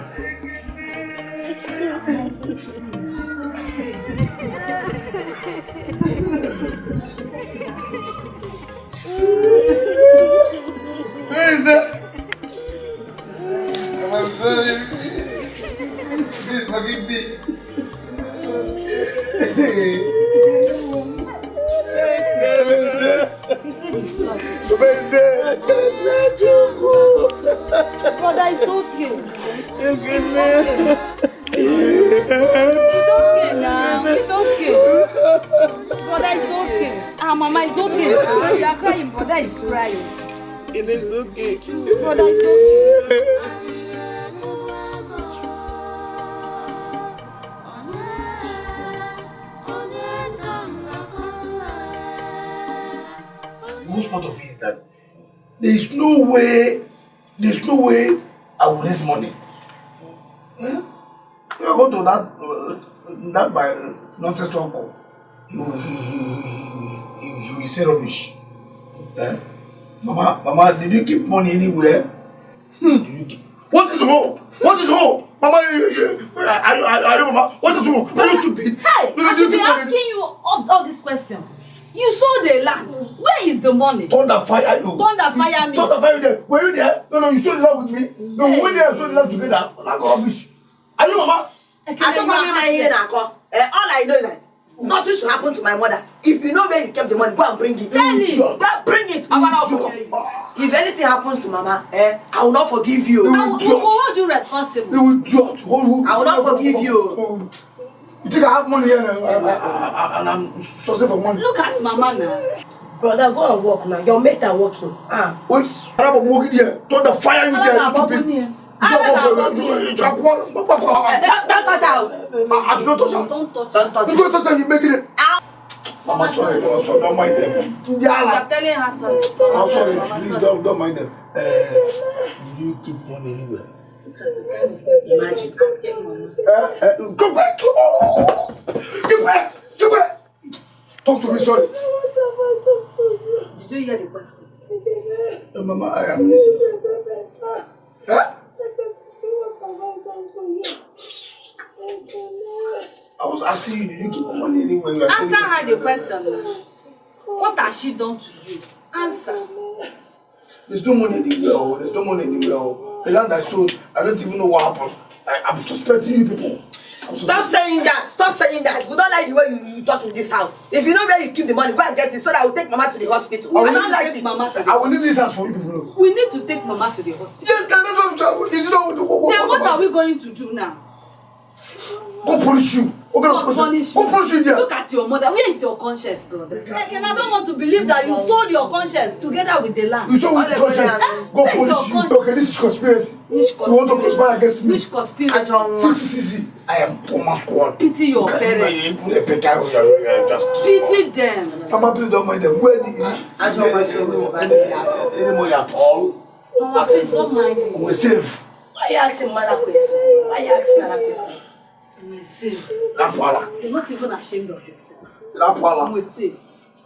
Where is that? I'm sorry. Please forgive me. Brother, it's okay. It's okay now. It's okay. Brother, it's okay. Mama, it's okay. You are crying. Brother is crying. It is okay. Brother, it's okay. The worst part of it is that there's no way I will raise money. I go to that my nonsense uncle. He will say rubbish. Mama, did you keep money anywhere? Did you keep... What is wrong? What is wrong? Mama, are you Mama? What is wrong? Are you stupid? Hey, I should be asking you all these questions. You sold the land. Where is the money? Thunder fire you. Thunder fire me. Thunder fire you there. Were you there? No, you sold the land with me. No, we went there and sold the land together. Like rubbish. Are you Mama? I don't want my ear. All I know is that nothing should happen to my mother. If you know where you kept the money, go and bring it. Tell me. Go bring it. If anything happens to Mama, I will not forgive you. I will hold you responsible. I will not forgive you. You think I have money here and I'm sourcing for money? Look at Mama now. Brother, go and work now. Your mate are working. What? I'm not working here. Don't the fire you there, stupid. Don't touch her. I should not touch her. Don't touch her. You go touch her, you making it. Mama, sorry, don't mind them. I'm telling her sorry. I'm sorry, please don't mind them. Did you keep money anywhere? Imagine. Go back! Get back! Talk to me, sorry. Did you hear the question? Mama, I am listening. I was asking you, did you keep money anywhere? Answer her the question. What has she done to you? Answer. There's no money anywhere. There's no money anywhere. The land I sold, I don't even know what happened. I'm suspecting you people. Stop saying that. Stop saying that. We don't like the way you talk in this house. If you know where you keep the money, go and get it so that I will take Mama to the hospital. I don't like it. I will leave this house for you people. We need to take Mama to the hospital. Yes, that's what I'm saying. Then what are we going to do now? Go police you. God punish you. Look at your mother. Where is your conscience, brother? And I don't want to believe that you sold your conscience together with the land. You sold with conscience. God punish you. Okay, this is conspiracy. Which You want to conspire against me? Which conspiracy? See. I am Thomas Squad. Pity your parents. Pity them. Mama, please don't mind them. Where the any money at all? Mama, please don't mind him. We're safe. Why you asking another question? We're safe. Lapala. You're not even ashamed of yourself. Lapala. We're safe.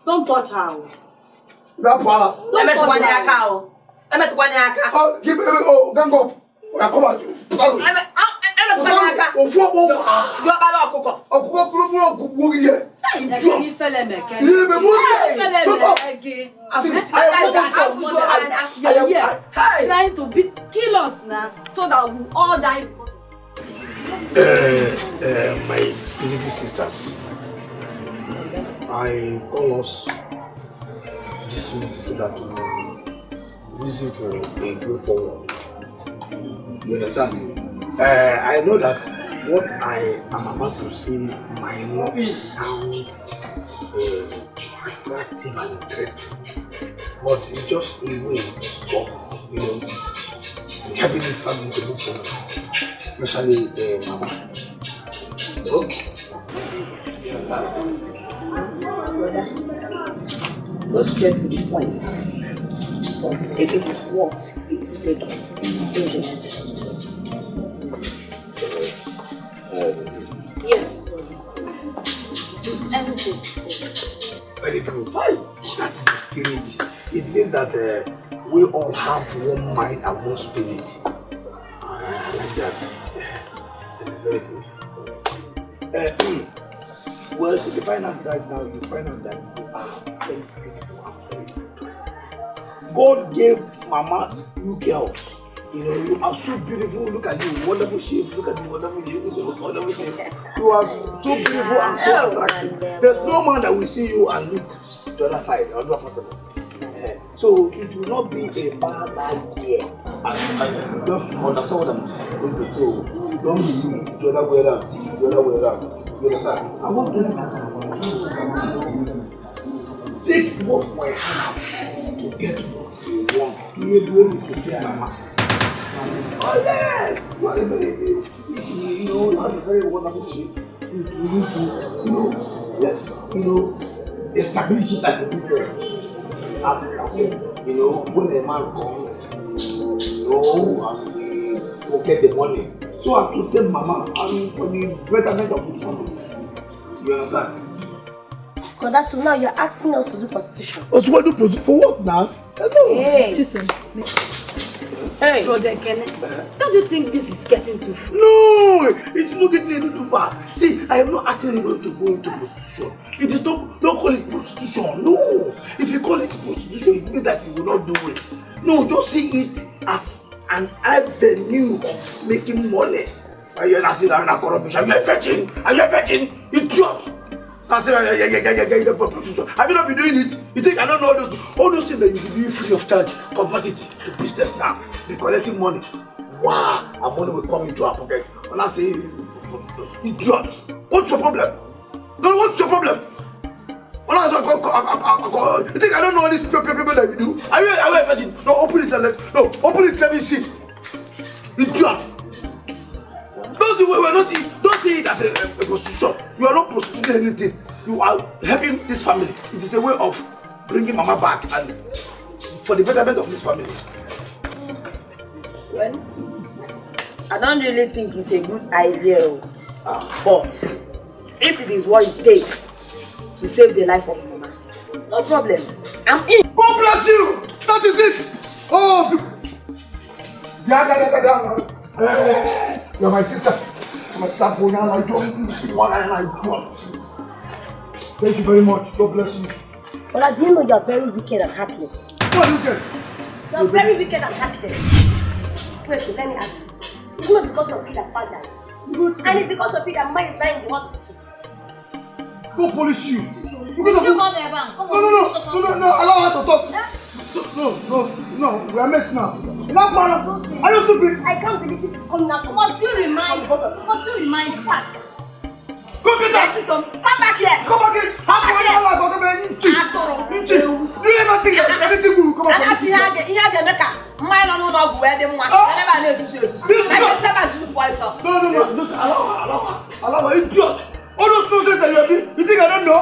Don't touch her. Lapala. Don't touch her. Oh, keep gang up. Come on. Trying to kill us now so that we all die. My beautiful sisters, I call us this meeting so that we reason for a way forward. You understand? I know that what I am about to say might not sound attractive and interesting, but it's just a way of, helping this family to move forward, especially Mama. Brother, let's get to the point. If it is what it will take to save the life. Yes, everything. Very good. That is the spirit. It means that we all have one mind and one spirit. I like that. It is very good. Well, if you find out right now, you find out that you are very beautiful and very good. God gave Mama you girls. You are so beautiful. Look at you, wonderful shape. Look at you, wonderful shape. You are so beautiful and so attractive. There's no man that will see you and look the other side, or not possible. So it will not be a bad idea. Just understand what I'm going to do. Don't see the other way around. See the other way around. You understand? I want to take what we have to get what we want. Be able to see Mama. Oh yes! You are a very wonderful shape. You need to, yes, establish it as a business. As when a man comes, and we will get the money. So as to save Mama and for the betterment of his family. You understand? God, so now you're asking us to do prostitution. Oh, so what do prostitution? For what now? Hey, Brother Kenneth, don't you think this is getting too far? No, it's not getting any too far. See, I am not asking anybody to go into prostitution. It is not, don't call it prostitution. No, if you call it prostitution, it means that you will not do it. No, just see it as an avenue of making money. Are you not seeing that corruption? Are you a virgin? Are you a virgin? Idiot! I say, yeah, prostitution. Have you not been doing it? You think I don't know all those things that you can do free of charge? Convert it to business now. Be collecting money. Wow, and money will come into our pocket. When I say, idiot, what's your problem? What's your problem? When I say, you think I don't know all these people that you do? Are you a virgin? No, open it and let me see. Idiot. Don't see it as a prostitution. You are not prostituting anything. You are helping this family. It is a way of bringing Mama back and for the betterment of this family. Well, I don't really think it's a good idea. But if it is what it takes to save the life of Mama, no problem. I'm in. God bless you. That is it. Oh, you're my sister. I'm a stop going on. I don't what I do. Thank you very much. God bless you. Well, I didn't know you're very wicked and heartless. What wicked? You're very wicked and heartless. Wait, let me ask you. It's not because of it that father. And it's because of it that mine is dying in the hospital. Go police you. Did you go there, Bang? No, allow her to talk. No, we are met now. Enough, man. Are you stupid? I can't believe this is coming out. Must you remind facts? Go get Come back here. Come back here. How can you like come back? You never think that anything will come back. He had Mecca. Mine on no where them one. I never know this. Allow idiot. All those nonsense that you are doing, you think I don't know?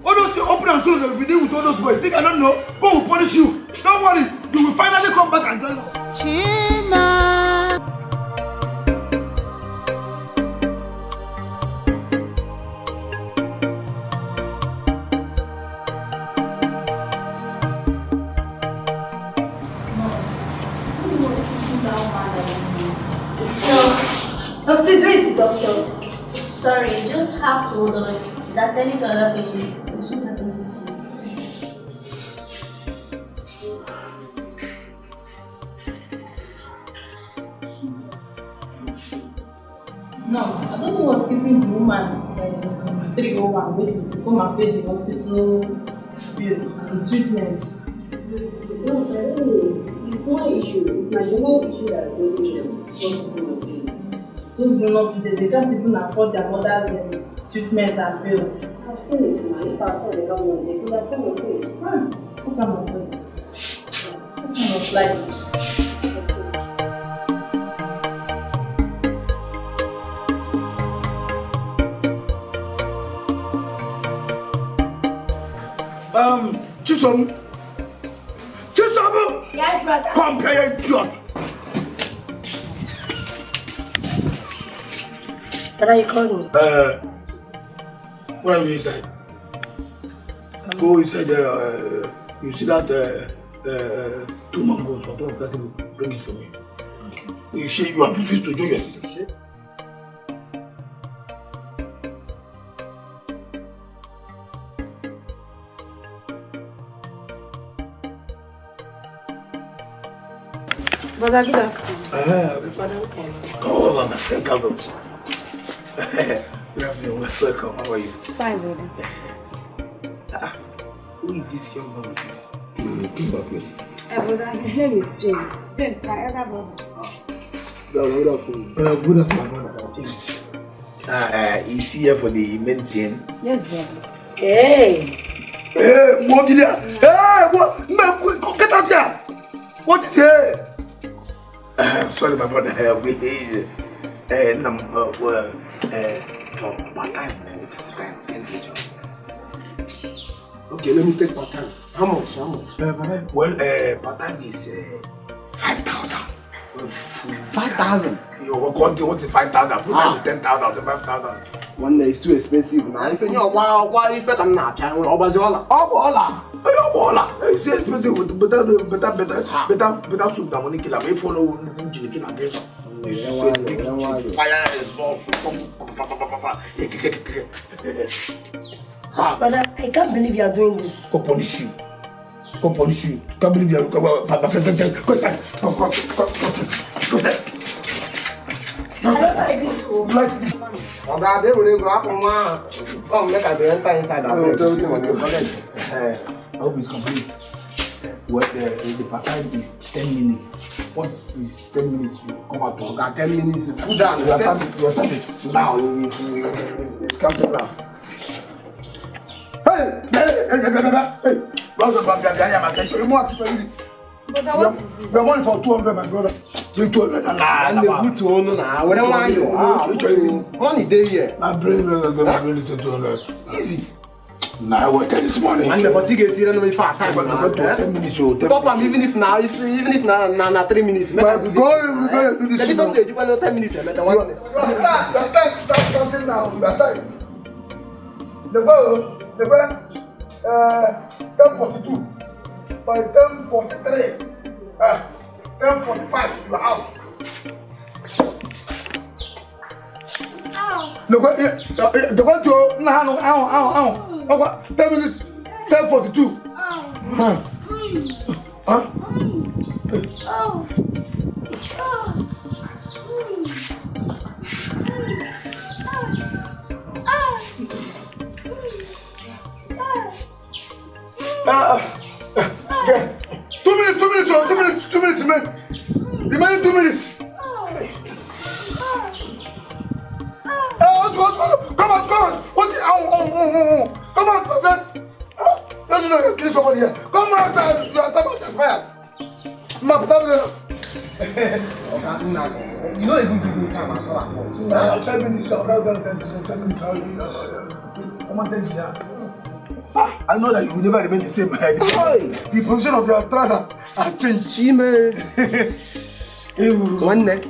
All those open and close that we deal with all those boys, you think I don't know? God will punish you. Don't worry, you will finally come back and join us. Please, where is the doctor? Sorry, you just have to hold on. She's attending to other patients. We'll soon attend to you. No, I don't know what's keeping the woman that is in 301 waiting to come and pay the hospital bill and the treatments. No, sir, it's not an issue. It's my general issue that is holding them. Those grown-up today, they can't even afford their mother's treatment and bill. I've seen this, man. If I told they don't know, they could have come and pay. What kind of life is this? What kind of life is this? Chisom. Yes, brother. Come here, idiot. What are you calling me? What are you inside? Go inside you see that 2 mangoes or 2 platinum, bring it for me. Okay. You say you have refused to join your sister. Brother, good afternoon. Brother, okay. Oh, my friend, come out. Good afternoon, welcome. How are you? Fine, brother. Who is this young man? Come back here. Brother, his name is James. James, my elder brother. Good afternoon. Good afternoon, brother. James. Is he here for the main thing? Yes, brother. Hey, what did that? Hey, what? Get out here! What is here? Sorry, my brother. Part-time. Okay, let me take part-time. How much? Well, part-time is 5,000. 5,000? What is 5,000? Full-time is 10,000, so 5,000. One is too expensive now. If you why if I'm not carrying Obazola. It's so expensive with better soup than money killer. If follow Unjili again. Fire is also. Brother, I can't believe you are doing this. Go punish you. Can't believe you are go inside. Go inside. Like this. Oga, they will go up on one. Come make us enter inside that bed. I hope it's complete. Well, the part-time is 10 minutes. What is 10 minutes? You come out. Oga, 10 minutes. Put down. Your time is now. It's counting now. Hey! Brother, what is it? We are money for 200, my brother. 200 and I'm the good to own now. What am I? Money day here. My brain is 200. Easy. Now I work this morning. And the fatigue is even if I time. 10 minutes. Top am even if now 3 minutes. We go do this. The different day you want 10 minutes. Sometimes now. The 10:42. By 10:43. 10:45. You are out. The one to now. 10 minutes. 10:42. Okay. 2 minutes, man. Remaining 2 minutes. Come on. What's it? Come out, my friend. Don't you know you're killing somebody here? Come out, your time has expired. You don't even give me time as well. 10 minutes, I know that you will never remain the same. The position of your trouser has changed. One neck.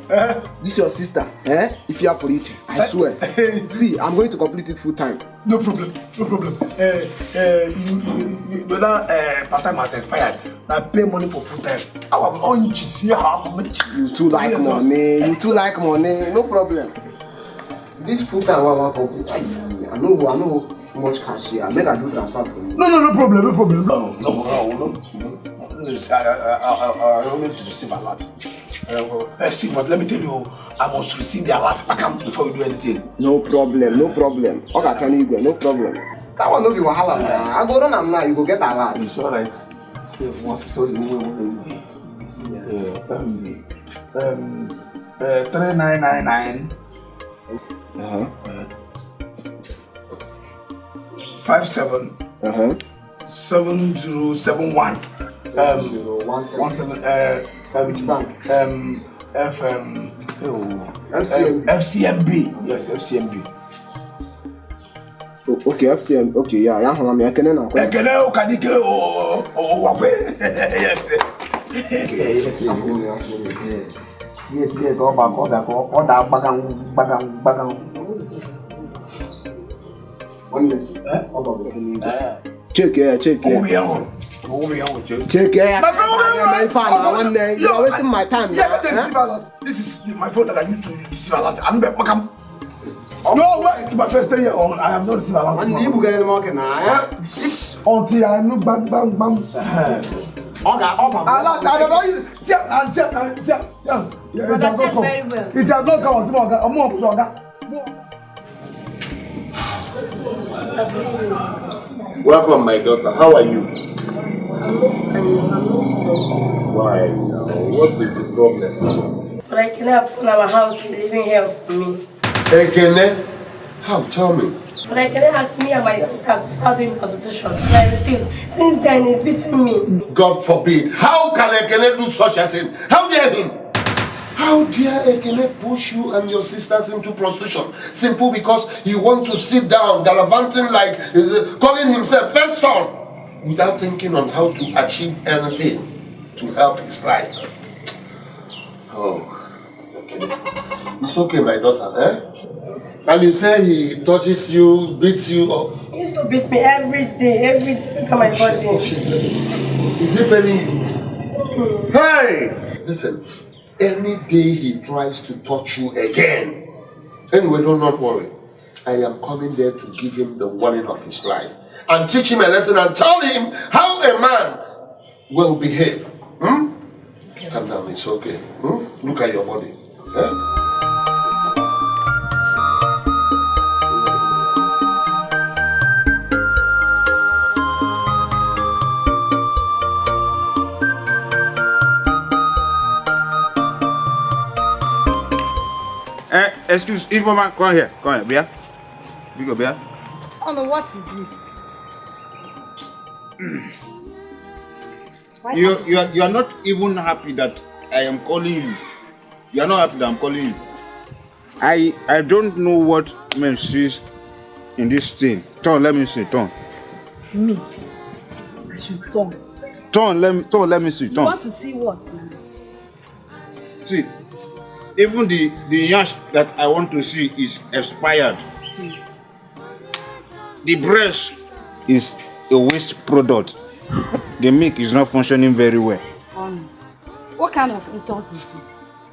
This is your sister. If you are for it, I swear. See, I'm going to complete it full time. No problem. You know, part-time has expired. Now pay money for full time. Our oranges here. You too like money. No problem. This full time, I know how much cash here. I make a do transfer for you. No problem. No. I always receive a lot. See, but let me tell you, I must receive the alert before you do anything. No problem. Okay, can you go? No problem. That one no be wahala. I go run am now, you go get alert. It's alright. 3999 57 7071 which bank? FCMB. Yes, FCMB. Oh, okay, FCMB. Okay, yeah, I can now. Yes. Check. Check. My friend, you're wasting my time. This is my phone that I used to receive a lot. No way! My first day here, I have not received a lot. Until I know bang. It has not come. Welcome, my daughter. How are you? Why now? What is the problem? But I can have to our house to living here for me. Ekene? How? Tell me. But I cannot ask me and my sisters to start doing prostitution. I refuse. Since then, he's beating me. God forbid. How can Ekene do such a thing? How dare him? How dare Ekene push you and your sisters into prostitution? Simple because you want to sit down, gallivanting like calling himself first son, without thinking on how to achieve anything to help his life. Oh, okay. It's okay, my daughter, And you say he touches you, beats you? He used to beat me every day, look at my body. Is it paining you? Hey! Listen, any day he tries to touch you again, anyway, do not worry. I am coming there to give him the warning of his life and teach him a lesson and tell him how a man will behave. Calm down, it's okay. Look at your body. Excuse, Informer, come here, Bia. You go, Bia. Oh no, what is it? You are not even happy that I am calling you. You are not happy that I'm calling you. I don't know what man sees in this thing. Turn, let me see, turn. Me? I should turn. Turn, let me see, turn. You want to see what? See, even the yash that I want to see is expired. The breast is a waste product. The milk is not functioning very well. What kind of insult is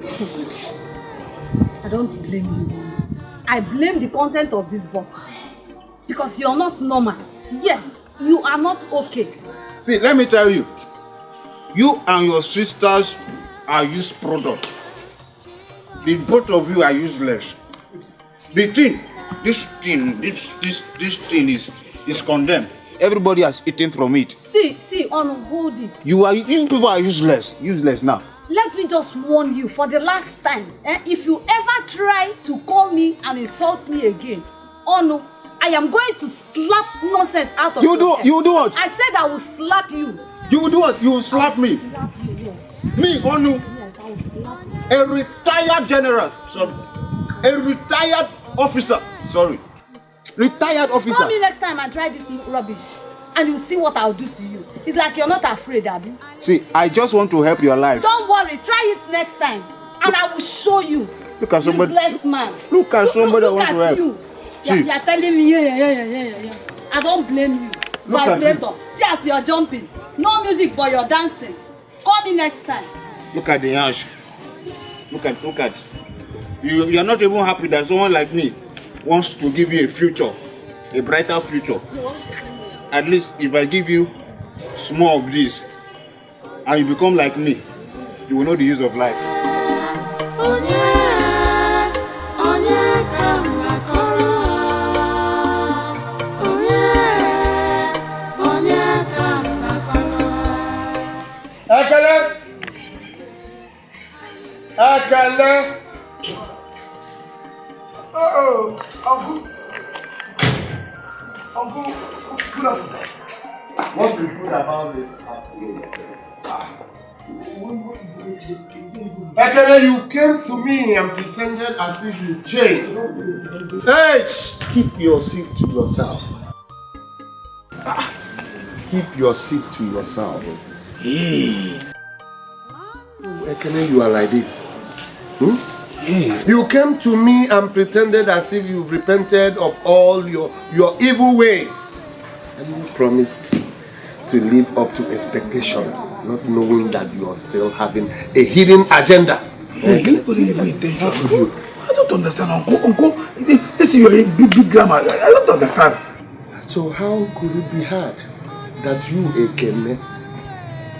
this? I don't blame you. I blame the content of this bottle. Because you're not normal. Yes, you are not okay. See, let me tell you. You and your sisters are used product. The both of you are useless. The thing, this thing is condemned. Everybody has eaten from it. See, hold it. You people are useless now. Let me just warn you for the last time. If you ever try to call me and insult me again, I I am going to slap nonsense out of you. You do what? I said I will slap you. You will do what? You will slap me. Me, Onu. Yes, I will slap you. A retired general. Sorry. A retired officer. Sorry. Retired officer. Call me next time and try this rubbish. And you'll see what I'll do to you. It's like you're not afraid, Abby. See, I just want to help your life. Don't worry, try it next time. And I will show you. Look at somebody. Useless man. Look at somebody look want to help. You. You're telling me, yeah. I don't blame you. Vibrator. See as you're jumping. No music but you're dancing. Call me next time. Look at the ash. Look at. You're not even happy that someone like me wants to give you a future. A brighter future. At least if I give you small of this and you become like me, you will know the use of life. Akala. Uncle. Good afternoon. What's the good about this? Akala, you came to me and pretended as if you changed. Hey, keep your seat to yourself. Keep your seat to yourself. Ekene, you are like this. You came to me and pretended as if you've repented of all your evil ways. And you promised to live up to expectation, not knowing that you are still having a hidden agenda. What evil intention of you? I don't understand, Uncle. This is your big grammar. I don't understand. So how could it be hard that you, Ekene,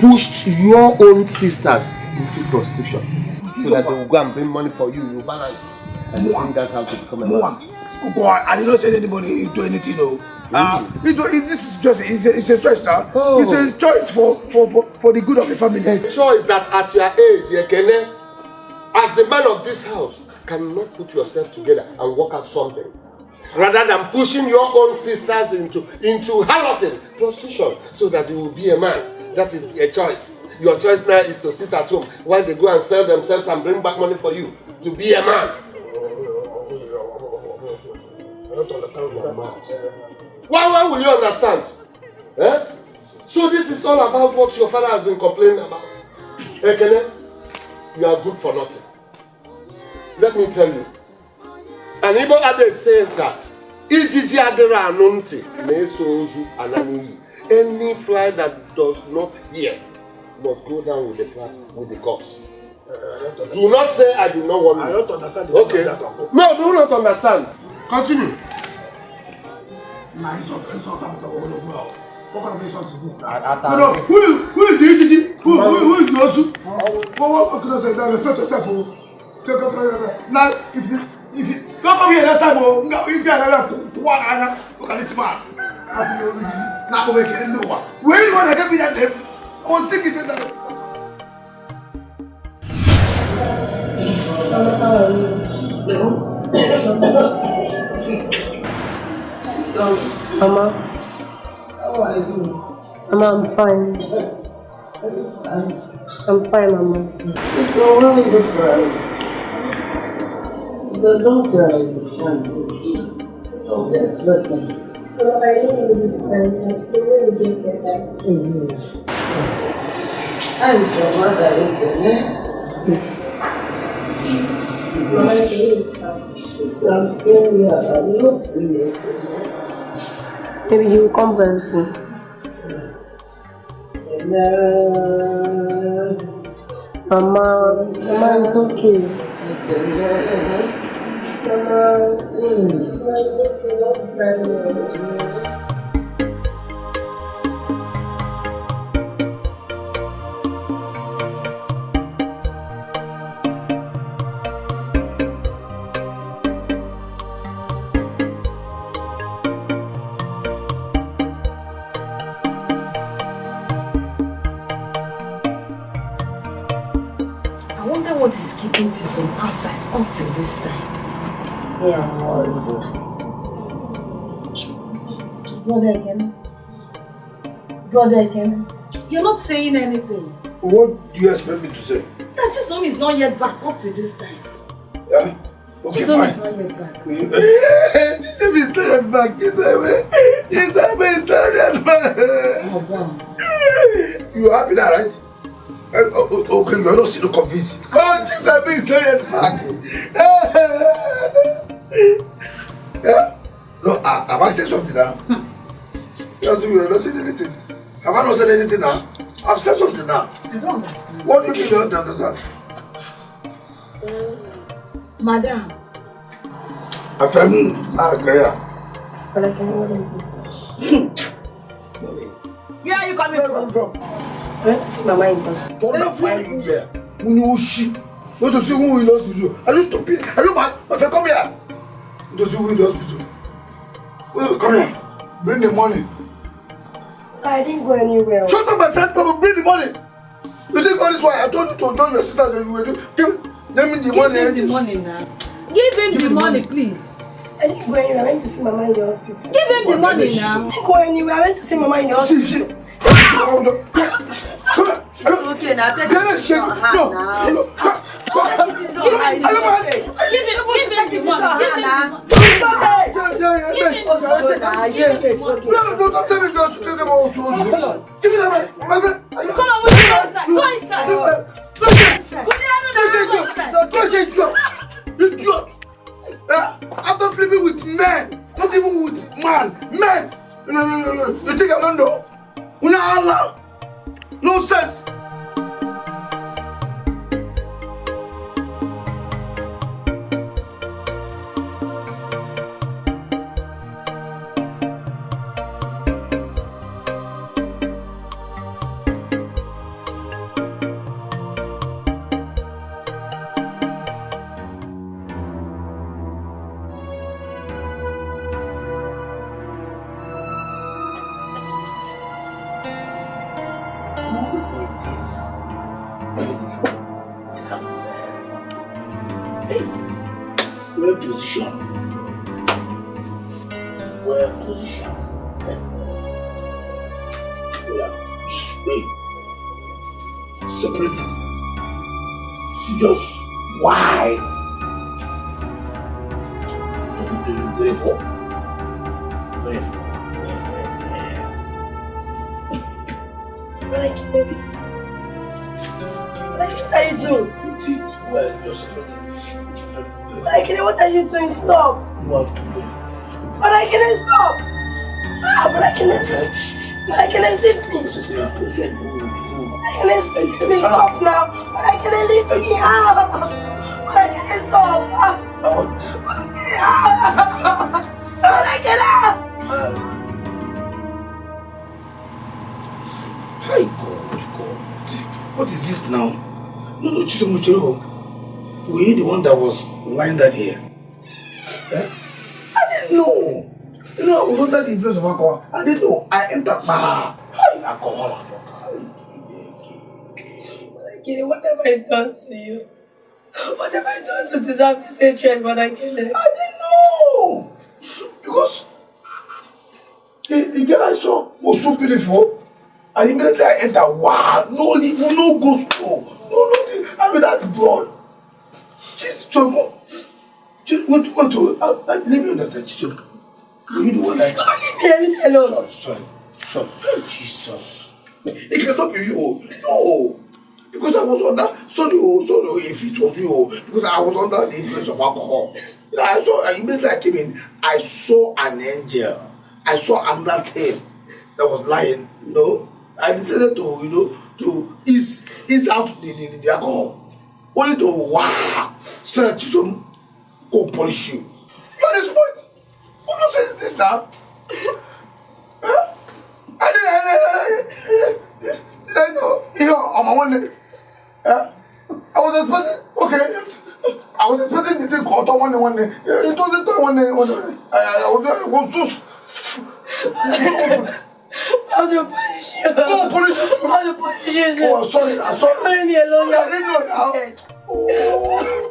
pushed your own sisters into prostitution so that they will go and bring money for you, you balance, and you think that's how to become a man? Uncle, I did not send anybody to anything, no. This is just it's a choice now. Oh. It's a choice for the good of the family. A choice that at your age, Ekene, as the man of this house, cannot put yourself together and work out something. Rather than pushing your own sisters into harlotting, prostitution, so that you will be a man. That is a choice. Your choice now is to sit at home while they go and sell themselves and bring back money for you to be a man. I don't understand. Why will you understand? Eh? So this is all about what your father has been complaining about. Ekene, you are good for nothing. Let me tell you. An Igbo adage says that Ijiji adera anunti mesozu ananiyi. Any fly that does not hear must go down with the corpse. Do not say I did not want you. I don't understand. Okay. No, do not understand. Continue. What kind of insult is this? No, who is the Ijiji? Who is the Osu? What could I say? Now respect yourself. Now, if you don't come here next time, if you are another look at this man. Now we can know what. Where you want to get me that name? I was thinking that. Mama. How are you? Mama, I'm fine. Are you fine? I'm fine, Mama. So why you cry? So don't cry, you're fine. Oh, that's better. Mama, I don't want to be fine. I will get better. How is your mother again? Mama, can you stop? She's very I'm not seeing it. Maybe he will come very soon. Mama, it's okay. Mama, it's okay. Don't cry. What is keeping Chisom outside until this time? Yeah, I'm worried. Brother again. You're not saying anything. What do you expect me to say? That Chisom is not yet back up to this time. Yeah? Okay, Chisom fine. is not yet back. Chisom is not yet back. Chisom is not yet back. Oh, wow. You happy now, right? Okay, you're not still convinced. Oh, Chisom is not yet back. Yeah? No, have I said something now? You're not saying anything. Have I not said anything now? I've said something now. I don't understand. What do you mean you don't understand? Madam. My friend, yeah. But I can't Where are you coming from? I went to see Mama in the hospital. For not find you there. Who knows she? Go to see who in the hospital. Are you stupid? Are you mad? My friend, come here. Go to see who in the hospital. Come here. Bring the money. I didn't go anywhere. Shut up, my friend. Come and bring the money. You think all this why I told you to join your sister and you will do? Give me the money. Give him the money now. Give him the money, please. I didn't go anywhere. I went to see Mama in the hospital. Give him the money now. I didn't go anywhere. I went to see Mama in the hospital. It's okay now. Take it to your hand now. Give him the money. Don't tell me just to them also. Give me that money. My friend. Come on, go inside. Go inside. Idiot. After sleeping with men, not even with men. You think I don't know? We're not allowed. No sense. Separated. She just why? Do you therefore? What are you doing? Well, just separated. What are you doing? Stop. You are too brave. But I can't stop. But I can't. Leave me. Please stop now. But I can't leave me. But I can't stop. But I can't. Hi God. What is this now? No, Chisomuchiro. Were you the one that was lying down here? I didn't know. You know, I was under the influence of alcohol. I didn't know. I entered bar. Alcohol. What have I done to you? What have I done to deserve this hatred, but I can't? I didn't know. Because the girl I saw was so beautiful. And immediately I entered. Wow, no evil, no ghost, no nothing. I mean that blood. Just what do you want to? Let me understand, Jesus. Were you the one that? Leave me alone. Sorry. Jesus. It cannot be you. No. Because I was under. Sorry, if it was you. Because I was under the influence of alcohol. You know, immediately I came in, I saw an angel. I saw another thing that was lying. You know, I decided to ease out the alcohol. Only to start to go polish you. You are the point. What nonsense is this now? Did I know? Here on my one day. I was expecting. Okay. I was expecting the thing called one day. It wasn't one day. I was just. How to punish you? Oh, punish you? How to punish you? Oh, sorry. Leave me alone. I didn't know now. Oh.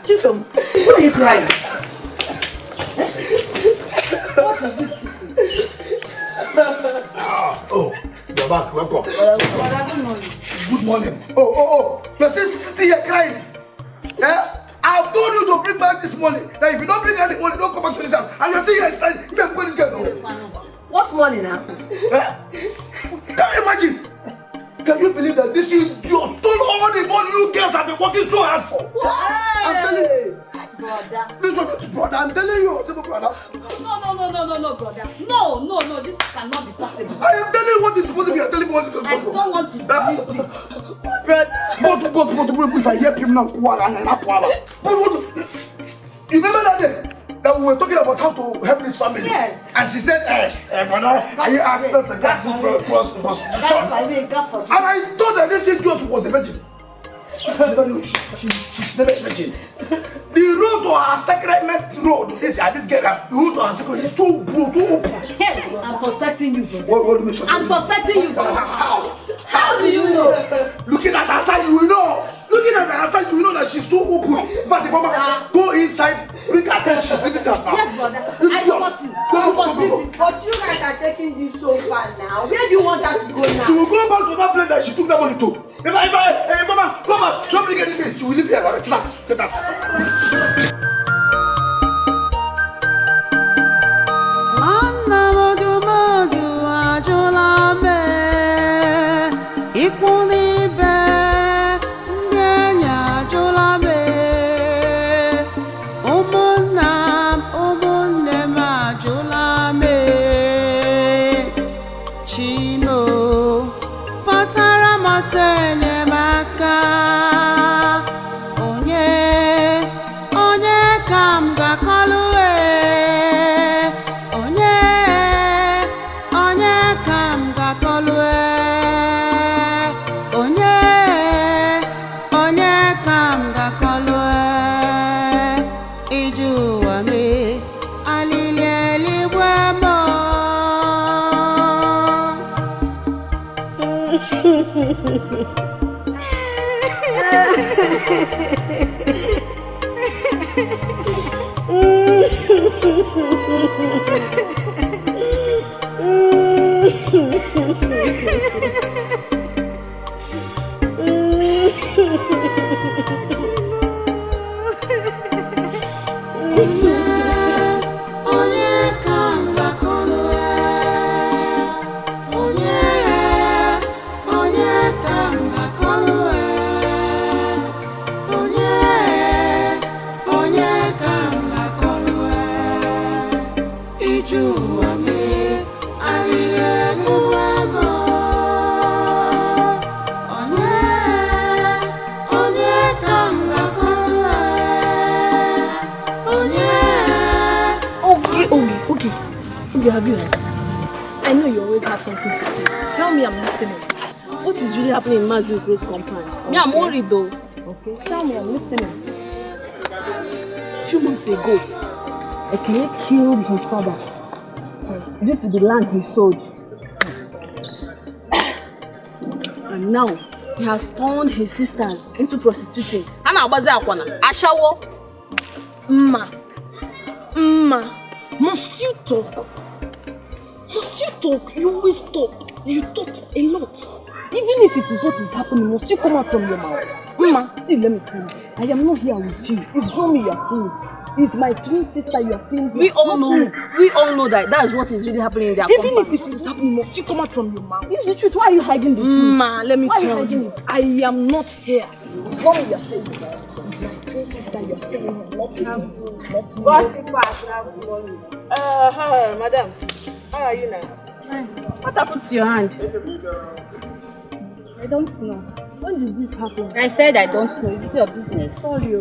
Chisom, why are you crying? What is it? Oh, you're back. Welcome. Good morning. Oh. Your sister here crying. Yeah? I've told you to bring back this money. Now, if you don't bring any money, don't come back to this house. And you're still here crying. You can't go this girl. What money now? Can you imagine? Can you believe that this is you stole all the money you girls have been working so hard for? Hey. I'm telling you. Brother. This is not brother. I'm telling you, simple brother. No, brother. No, this cannot be possible. I am telling you what is supposed to be. I'm telling you what is supposed to be. I don't want to believe this. Brother. But if I hear him now, you remember that day that we were talking about how to help this family? Yes. And she said, brother, are you asking us to get prostitution? And I thought that this idiot was a virgin. Never knew she's never a virgin. The road to her sacrament road, this girl, the road to her sacrament is so open. I'm suspecting you, brother. What do you mean? I'm suspecting you. How do you know? Looking at her side, you will know. Looking at her side, you will know that she's too open. But the mama go inside, bring her attention, she's leaving that now. Yes, brother. I support you. Go. But you guys are taking this so far now. Where do you want her to go now? She will go back to that place that she took that money to. Hey, mama, come back. Don't bring anything. She will leave here. Get out. Have you heard? I know you always have something to say. Tell me, I'm listening. What is really happening in Mazu Gro's compound? Okay. Me, I'm worried though. Okay. Tell me, I'm listening. A few months ago, Ekene killed his father due to the land he sold. And now, he has turned his sisters into prostituting. Ana abaze akwana, ashawo. Mma. Must you talk? Must you talk? You always talk. You talk a lot. Even if it is what is happening, must you come out from your mouth? Mama, see, let me tell you. I am not here with you. It's Romy you are seeing. It's my twin sister you are seeing. We all know that is what is really happening in their compound. Even if it is happening, must you come out from your mouth? It's the truth. Why are you hiding the truth? Ma, let me tell you. I am not here. It's not me you are saying. It's my twin sister you are saying. Not me. Hi, madam. How are you now? Fine. What happened to your hand? I don't know. When did this happen? I said I don't know. Is it your business? Sorry.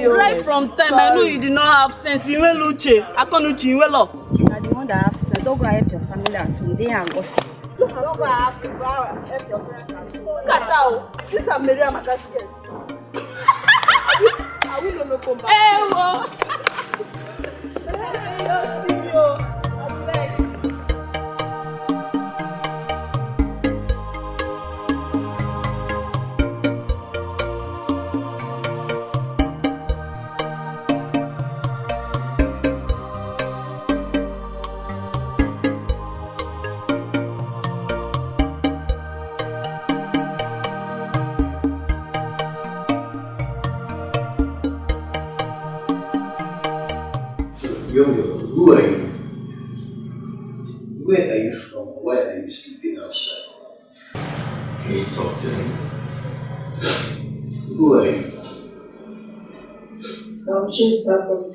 Right from time, I know you did not have sense. You went Luche. I can't Luche. You went lock. You are the one that have sense. Don't go help your family at home. They are gossip. Don't go help your friends at home. Look at how. These are Miriam Akaskets. I will not come back. Hey, what? Yo, who are you? Where are you from? Why are you sleeping outside? Can you talk to me? Who are you? I'm just out of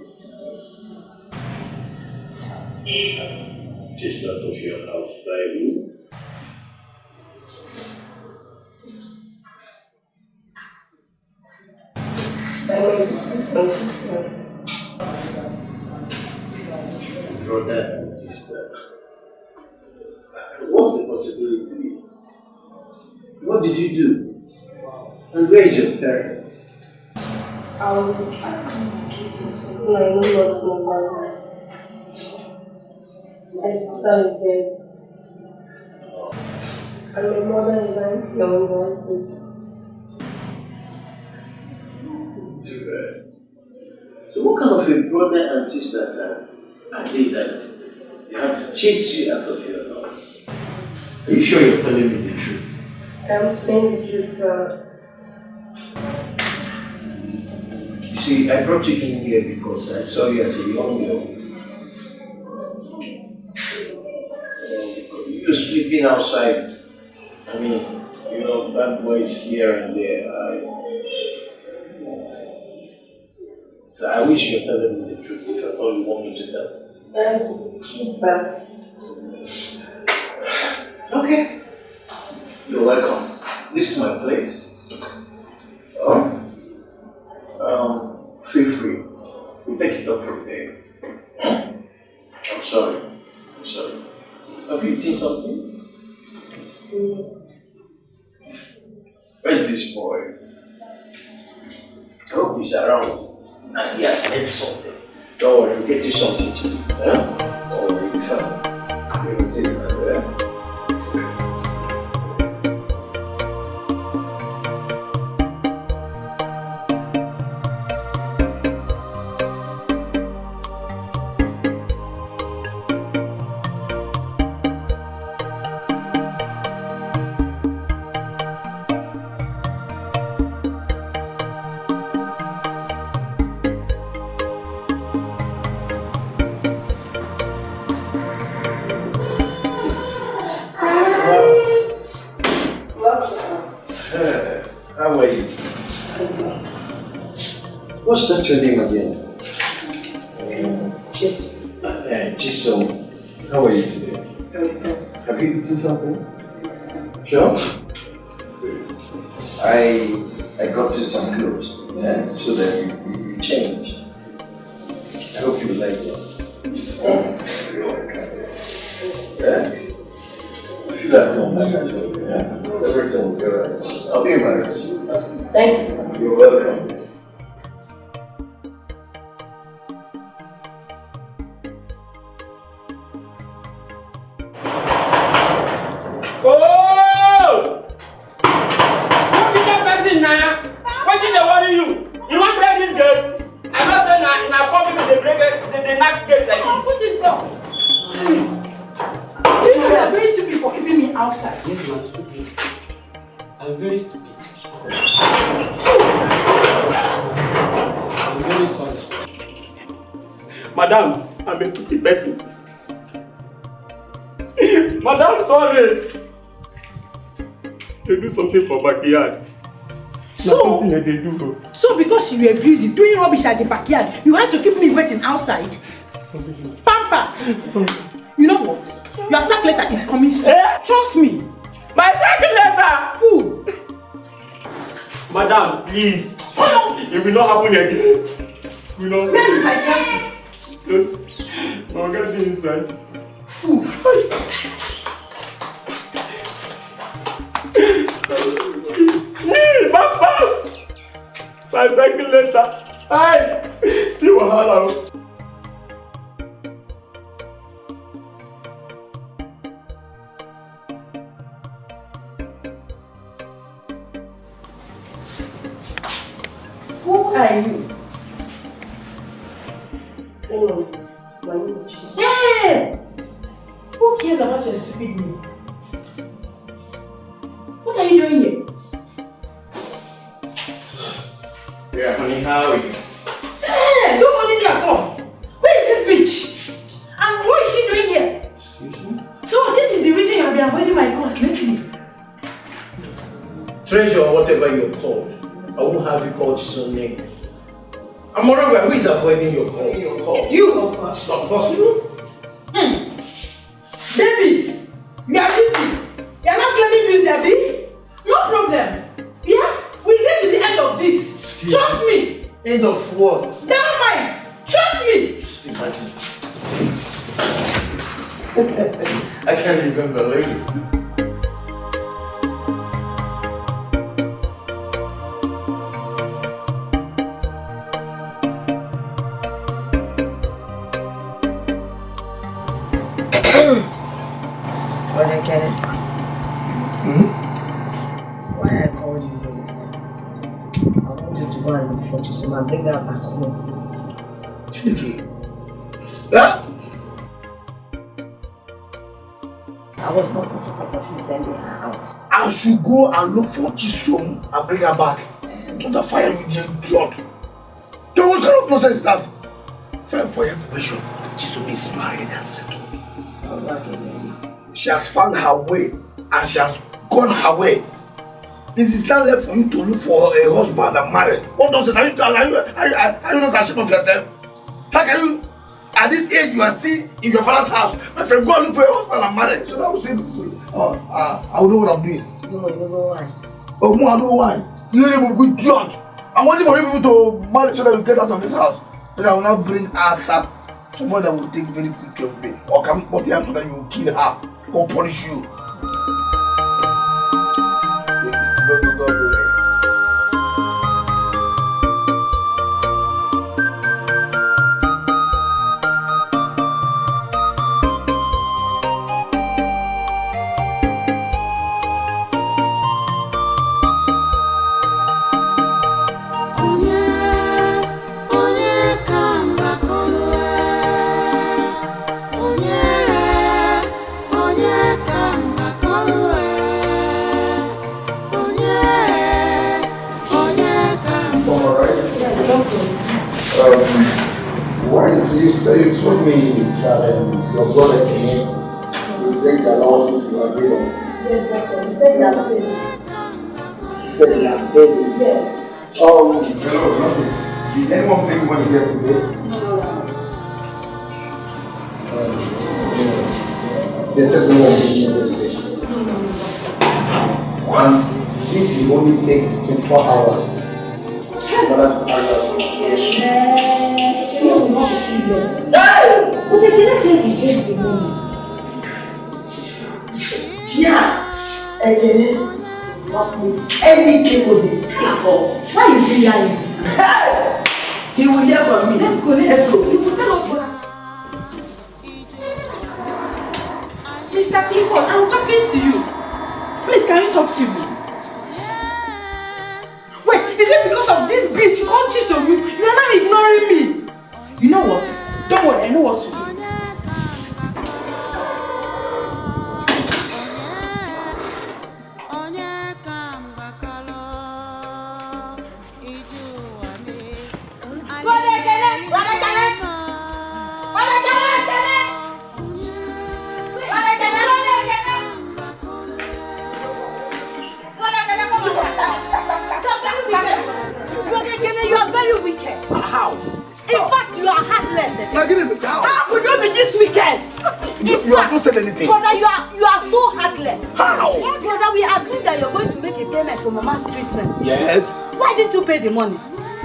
Just out of your house by who? my sister. Brother and sister. What's the possibility? What did you do? And where is your parents? I was accused of something I know not about. My father is dead. And my mother is lying here on the hospital. Too bad. So what kind of a brother and sisters are they that they had to chase you out of your house? Are you sure you're telling me the truth? I'm saying the truth, sir. You see, I brought you in here because I saw you as a young girl. You're sleeping outside. I mean, you know, bad boys here and there. So I wish you were telling me the truth if I thought you want me to tell. I'm the truth, sir. Okay. You're welcome. This is my place. Feel free. We take it up from there. I'm sorry. Have you eaten something? Where's this boy? I hope he's around and he has ate something. Don't worry, we'll get you something to eat. Don't worry, you'll be fine. You'll be safe right there. How are you? What's that your name again? Chisom. How are you today? Have you eaten something? Sure? I got you some clothes, so that you change. I hope you like them. Yeah? Feel at home like I told you, yeah? Everything will be alright. I'll be in my room. Thanks. You're welcome. Oh! Who be that person now? Wetin dey worry you? You wan break this gate? I know say na public dey break it, dey knock gate like this. Put this door. You are very stupid for keeping me outside. Yes, I'm stupid. I'm very stupid. I'm very sorry. Madam, I'm a stupid person. Madam, sorry. They do something for backyard. Something that they do. So because you were busy doing rubbish at the backyard, you had to keep me waiting outside? Pampers! You know what? Your sack letter is coming soon. Trust me. My sack letter! Fool! Madam, please. It will not happen again. Where is my fiancé? Yes. I'll get me inside. Fool! Pampers! My second letter. Hi! See wahala. Who are you? Hey! Who cares about your stupid name? What are you doing here? Yeah, honey, how are you? Hey! Don't money me at all! Where is this bitch? rich. And what is she doing here? Excuse me? So this is the reason you have been avoiding my calls lately. Treasure or whatever you're called. I won't have you called your names. And moreover, who is avoiding your call? You, of course. It's not possible. Baby, you are busy. You are not claiming busy, Abi? No problem. Yeah? We'll get to the end of this. Trust me. End of what? Never mind. Trust me. Just imagine. I can't even believe it. Brother Kenneth. Why I called you this time? I want you to go and look for Chisholm and bring her back home. Chineke. Yeah? I was not in support of you sending her out. I should go and look for Chisholm and bring her back. To the fire you the idiot. Then what kind of nonsense is that? For your information, Chisholm is married and settled. She has found her way and she has gone her way. It is now left for you to look for a husband and marry. What nonsense? Are you not ashamed of yourself? How can you, at this age, you are still in your father's house? My friend, go and look for a husband and marry. So now see, I will know what I'm doing. You know why? Oh, I know why. You know good idiot. I'm waiting for you people to marry so that you get out of this house. Then I will not bring ass up. Someone that will take very good care of me. Or come out here so that you will kill her. Or punish you. Go. You told me that your brother came in. He said that allowance which you agreed on. Yes, doctor. He said he has paid it. He said he has paid it. Yes. Hello, notice. Did anyone pay when he's here today? No, sir. They said no one will be here today. And this will only take 24 hours in order to carry out the operation. But they didn't say he gave the money. Yeah. Again, any deposit. Why you feel lying? Hey! He will hear from me. Let's go. He will tell us what. Mr. Clifford, I'm talking to you. Please, can you talk to me? Wait, is it because of this bitch called Chisholm you are now ignoring me? You know what? Don't worry, I know what to do. You are very wicked. How? In fact, you are heartless. How? How could you be this wicked? You have not said anything. Brother, you are so heartless. How? Brother, we agreed that you're going to make a payment for Mama's treatment. Yes. Why didn't you pay the money?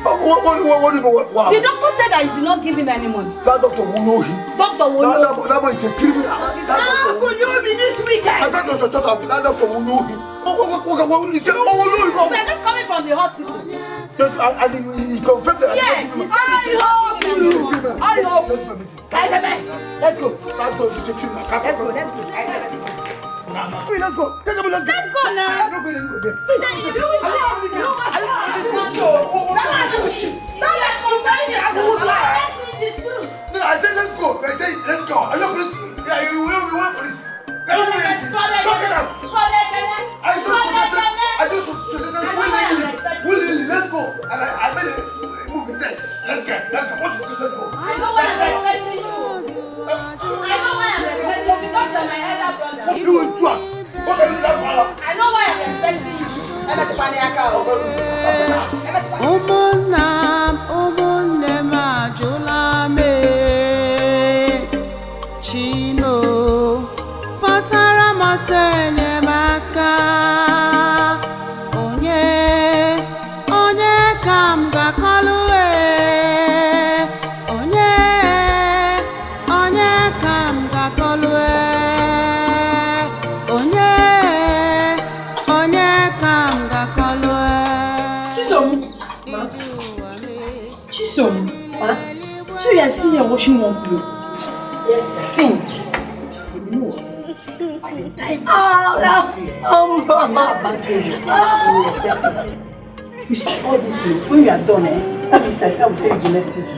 What do you mean? Wow. The doctor said that you did not give him any money. That doctor will know him. Doctor will know. That man is a criminal. How could you be this wicked? My friend was shut up. That doctor will know him. He said, oh, no, we are just coming from the hospital. And he confirmed that. Yes. I hope you. Let's go. That doctor is a criminal. Let's go. Let's go. Let's go now. I said let's go. I said let's go. Are you police? Yeah, you want police. I just willingly. Let's go. And I made a move. He said let's go. What is this? Let's go. I know why I'm respecting you. So you are sitting here washing one clothes? Yes. Since? You know what? By the time you see all these clothes, when you are done, that is I will tell you the next thing to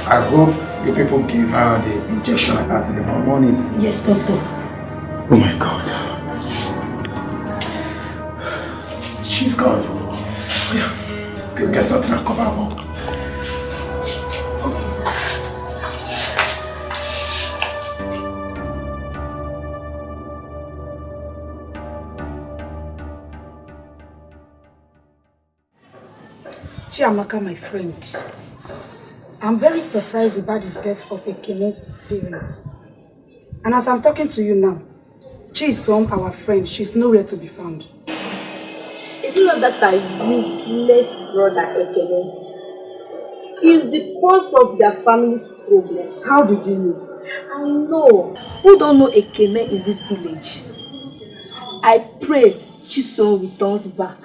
I hope you people gave her the injection I asked about morning. Yes, doctor. Oh my God. She's gone. Oh yeah. Go get something and cover her up. Okay, sir. Chiamaka, my friend, I'm very surprised about the death of Ekene's parent. And as I'm talking to you now, Chisom, our friend, she's nowhere to be found. It's not that our useless brother Ekene is the cause of their family's problems. How did you know? I know. Who don't know Ekene in this village? I pray Chisom returns back.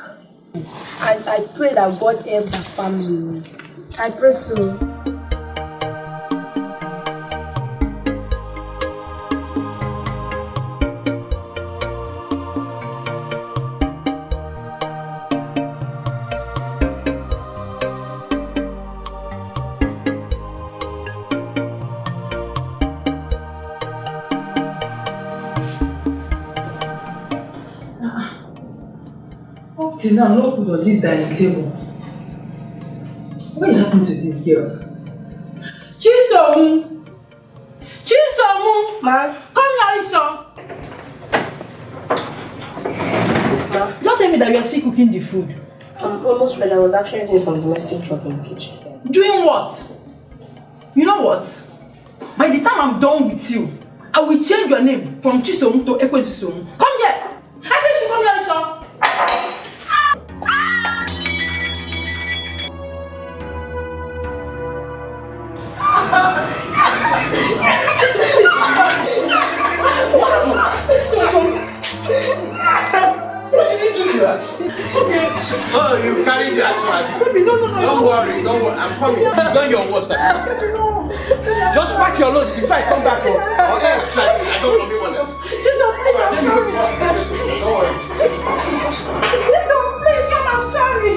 And I pray that God help the family. I pray so. Till now, no food on this dining table. What is happening to this girl? Chisom! Chisom! Ma? Come here, son! Don't tell me that you are still cooking the food. I'm almost ready. I was actually doing some domestic job in the kitchen. Doing what? You know what? By the time I'm done with you, I will change your name from Chisom to Ekwe Chisom. Come here! I said she come here, son! Okay. Oh, you carried the action. Baby, no. Don't worry. I'm coming. You've done your work, sir. Baby, no. Just pack your load before I come back home. Okay, I don't want anyone else. Jason, please, I'm sorry. Don't worry. Jason, please come, I'm sorry.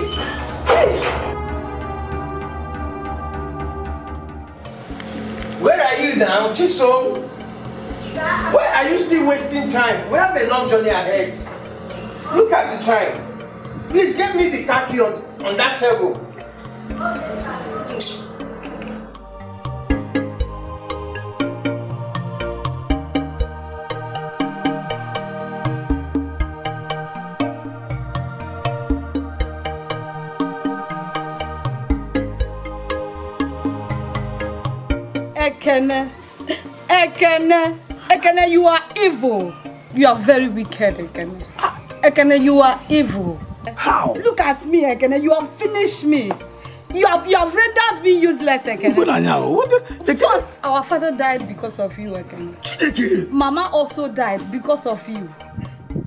Where are you now, Chisom? Why are you still wasting time? We have a long journey ahead. Look at the time. Please get me the khaki on that table. Ekene, you are evil. You are very wicked, Ekene. Ekene, you are evil. How? Look at me, Ekene. You have finished me. You have rendered me useless, Ekene. First, our father died because of you, Ekene. Mama also died because of you.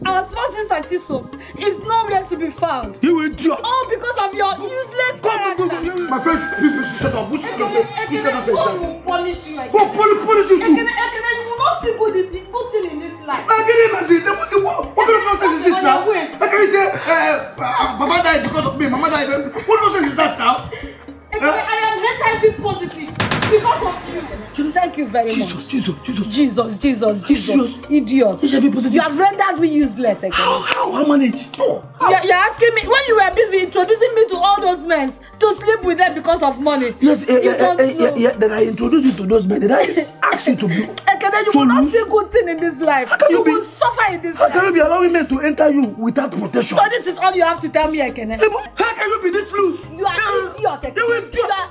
Our small sister Chisom is nowhere to be found. You will do. All because of your useless character. My friends, people should shut up. Which kind of say God will punish you. Go punish you too. Ekene, you will not see good thing in this life. What kind of nonsense is this now? How can you say, Mama died because of me, Mama died? What nonsense is that now? Ekene, I am HIV positive because of you. Thank you very much. Jesus. Idiot. HIV positive. You have rendered me useless, Ekene. How manage? You're asking me, when you were busy introducing me to all those men to sleep with them because of money. Yes, that I introduced you to those men. Did I ask you to be? Ekene, you will not see good thing in this life. You will suffer in this life. How can you be allowing men to enter you without protection? So this is all you have to tell me, Ekene. How can you be this loose? You are idiot, Ekene.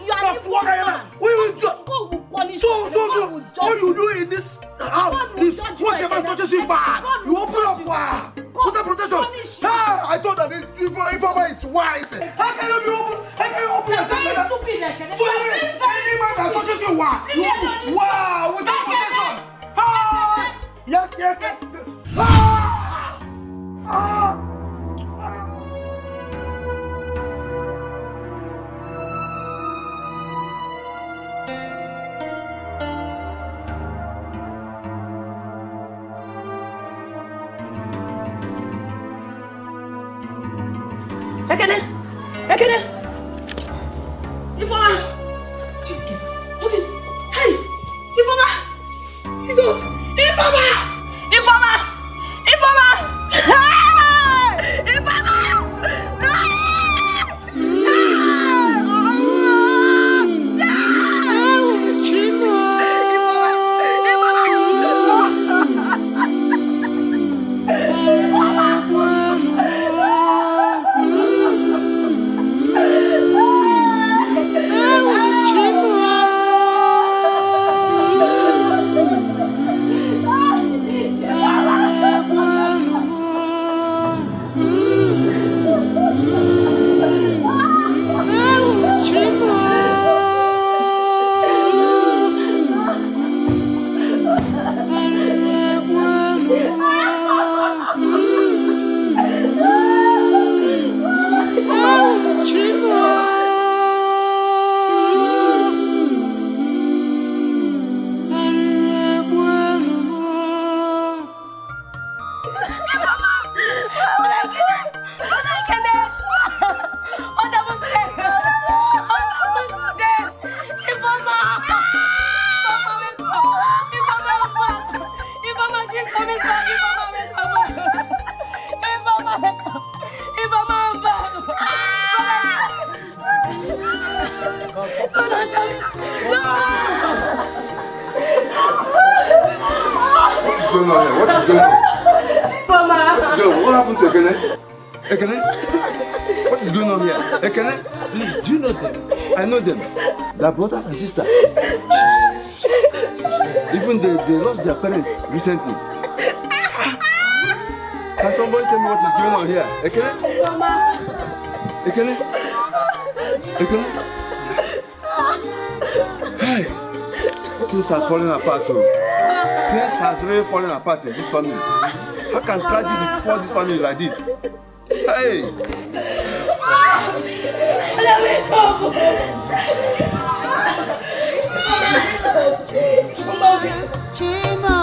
You are an idiot. God will punish you. All you do in this house is once a man touches you bad, you open up without protection. I thought that Ifeoma is wise. How can you be open? How can you open yourself like that? So any man that touches you, you open. Wow, without protection. Yes. Ekene! Ifeoma! Okay. Hey! Ifeoma! Jesus! Ifeoma! Hey! Ifeoma! What is going on here? Ekene, please, do you know them? I know them. They are brothers and sisters. Even they lost their parents recently. Can somebody tell me what is going on here? Ekene? Ekene? Hey, things has fallen apart too. Things has really fallen apart in this family. How can tragedy befall this family like this? Hey. Let me go. Mama.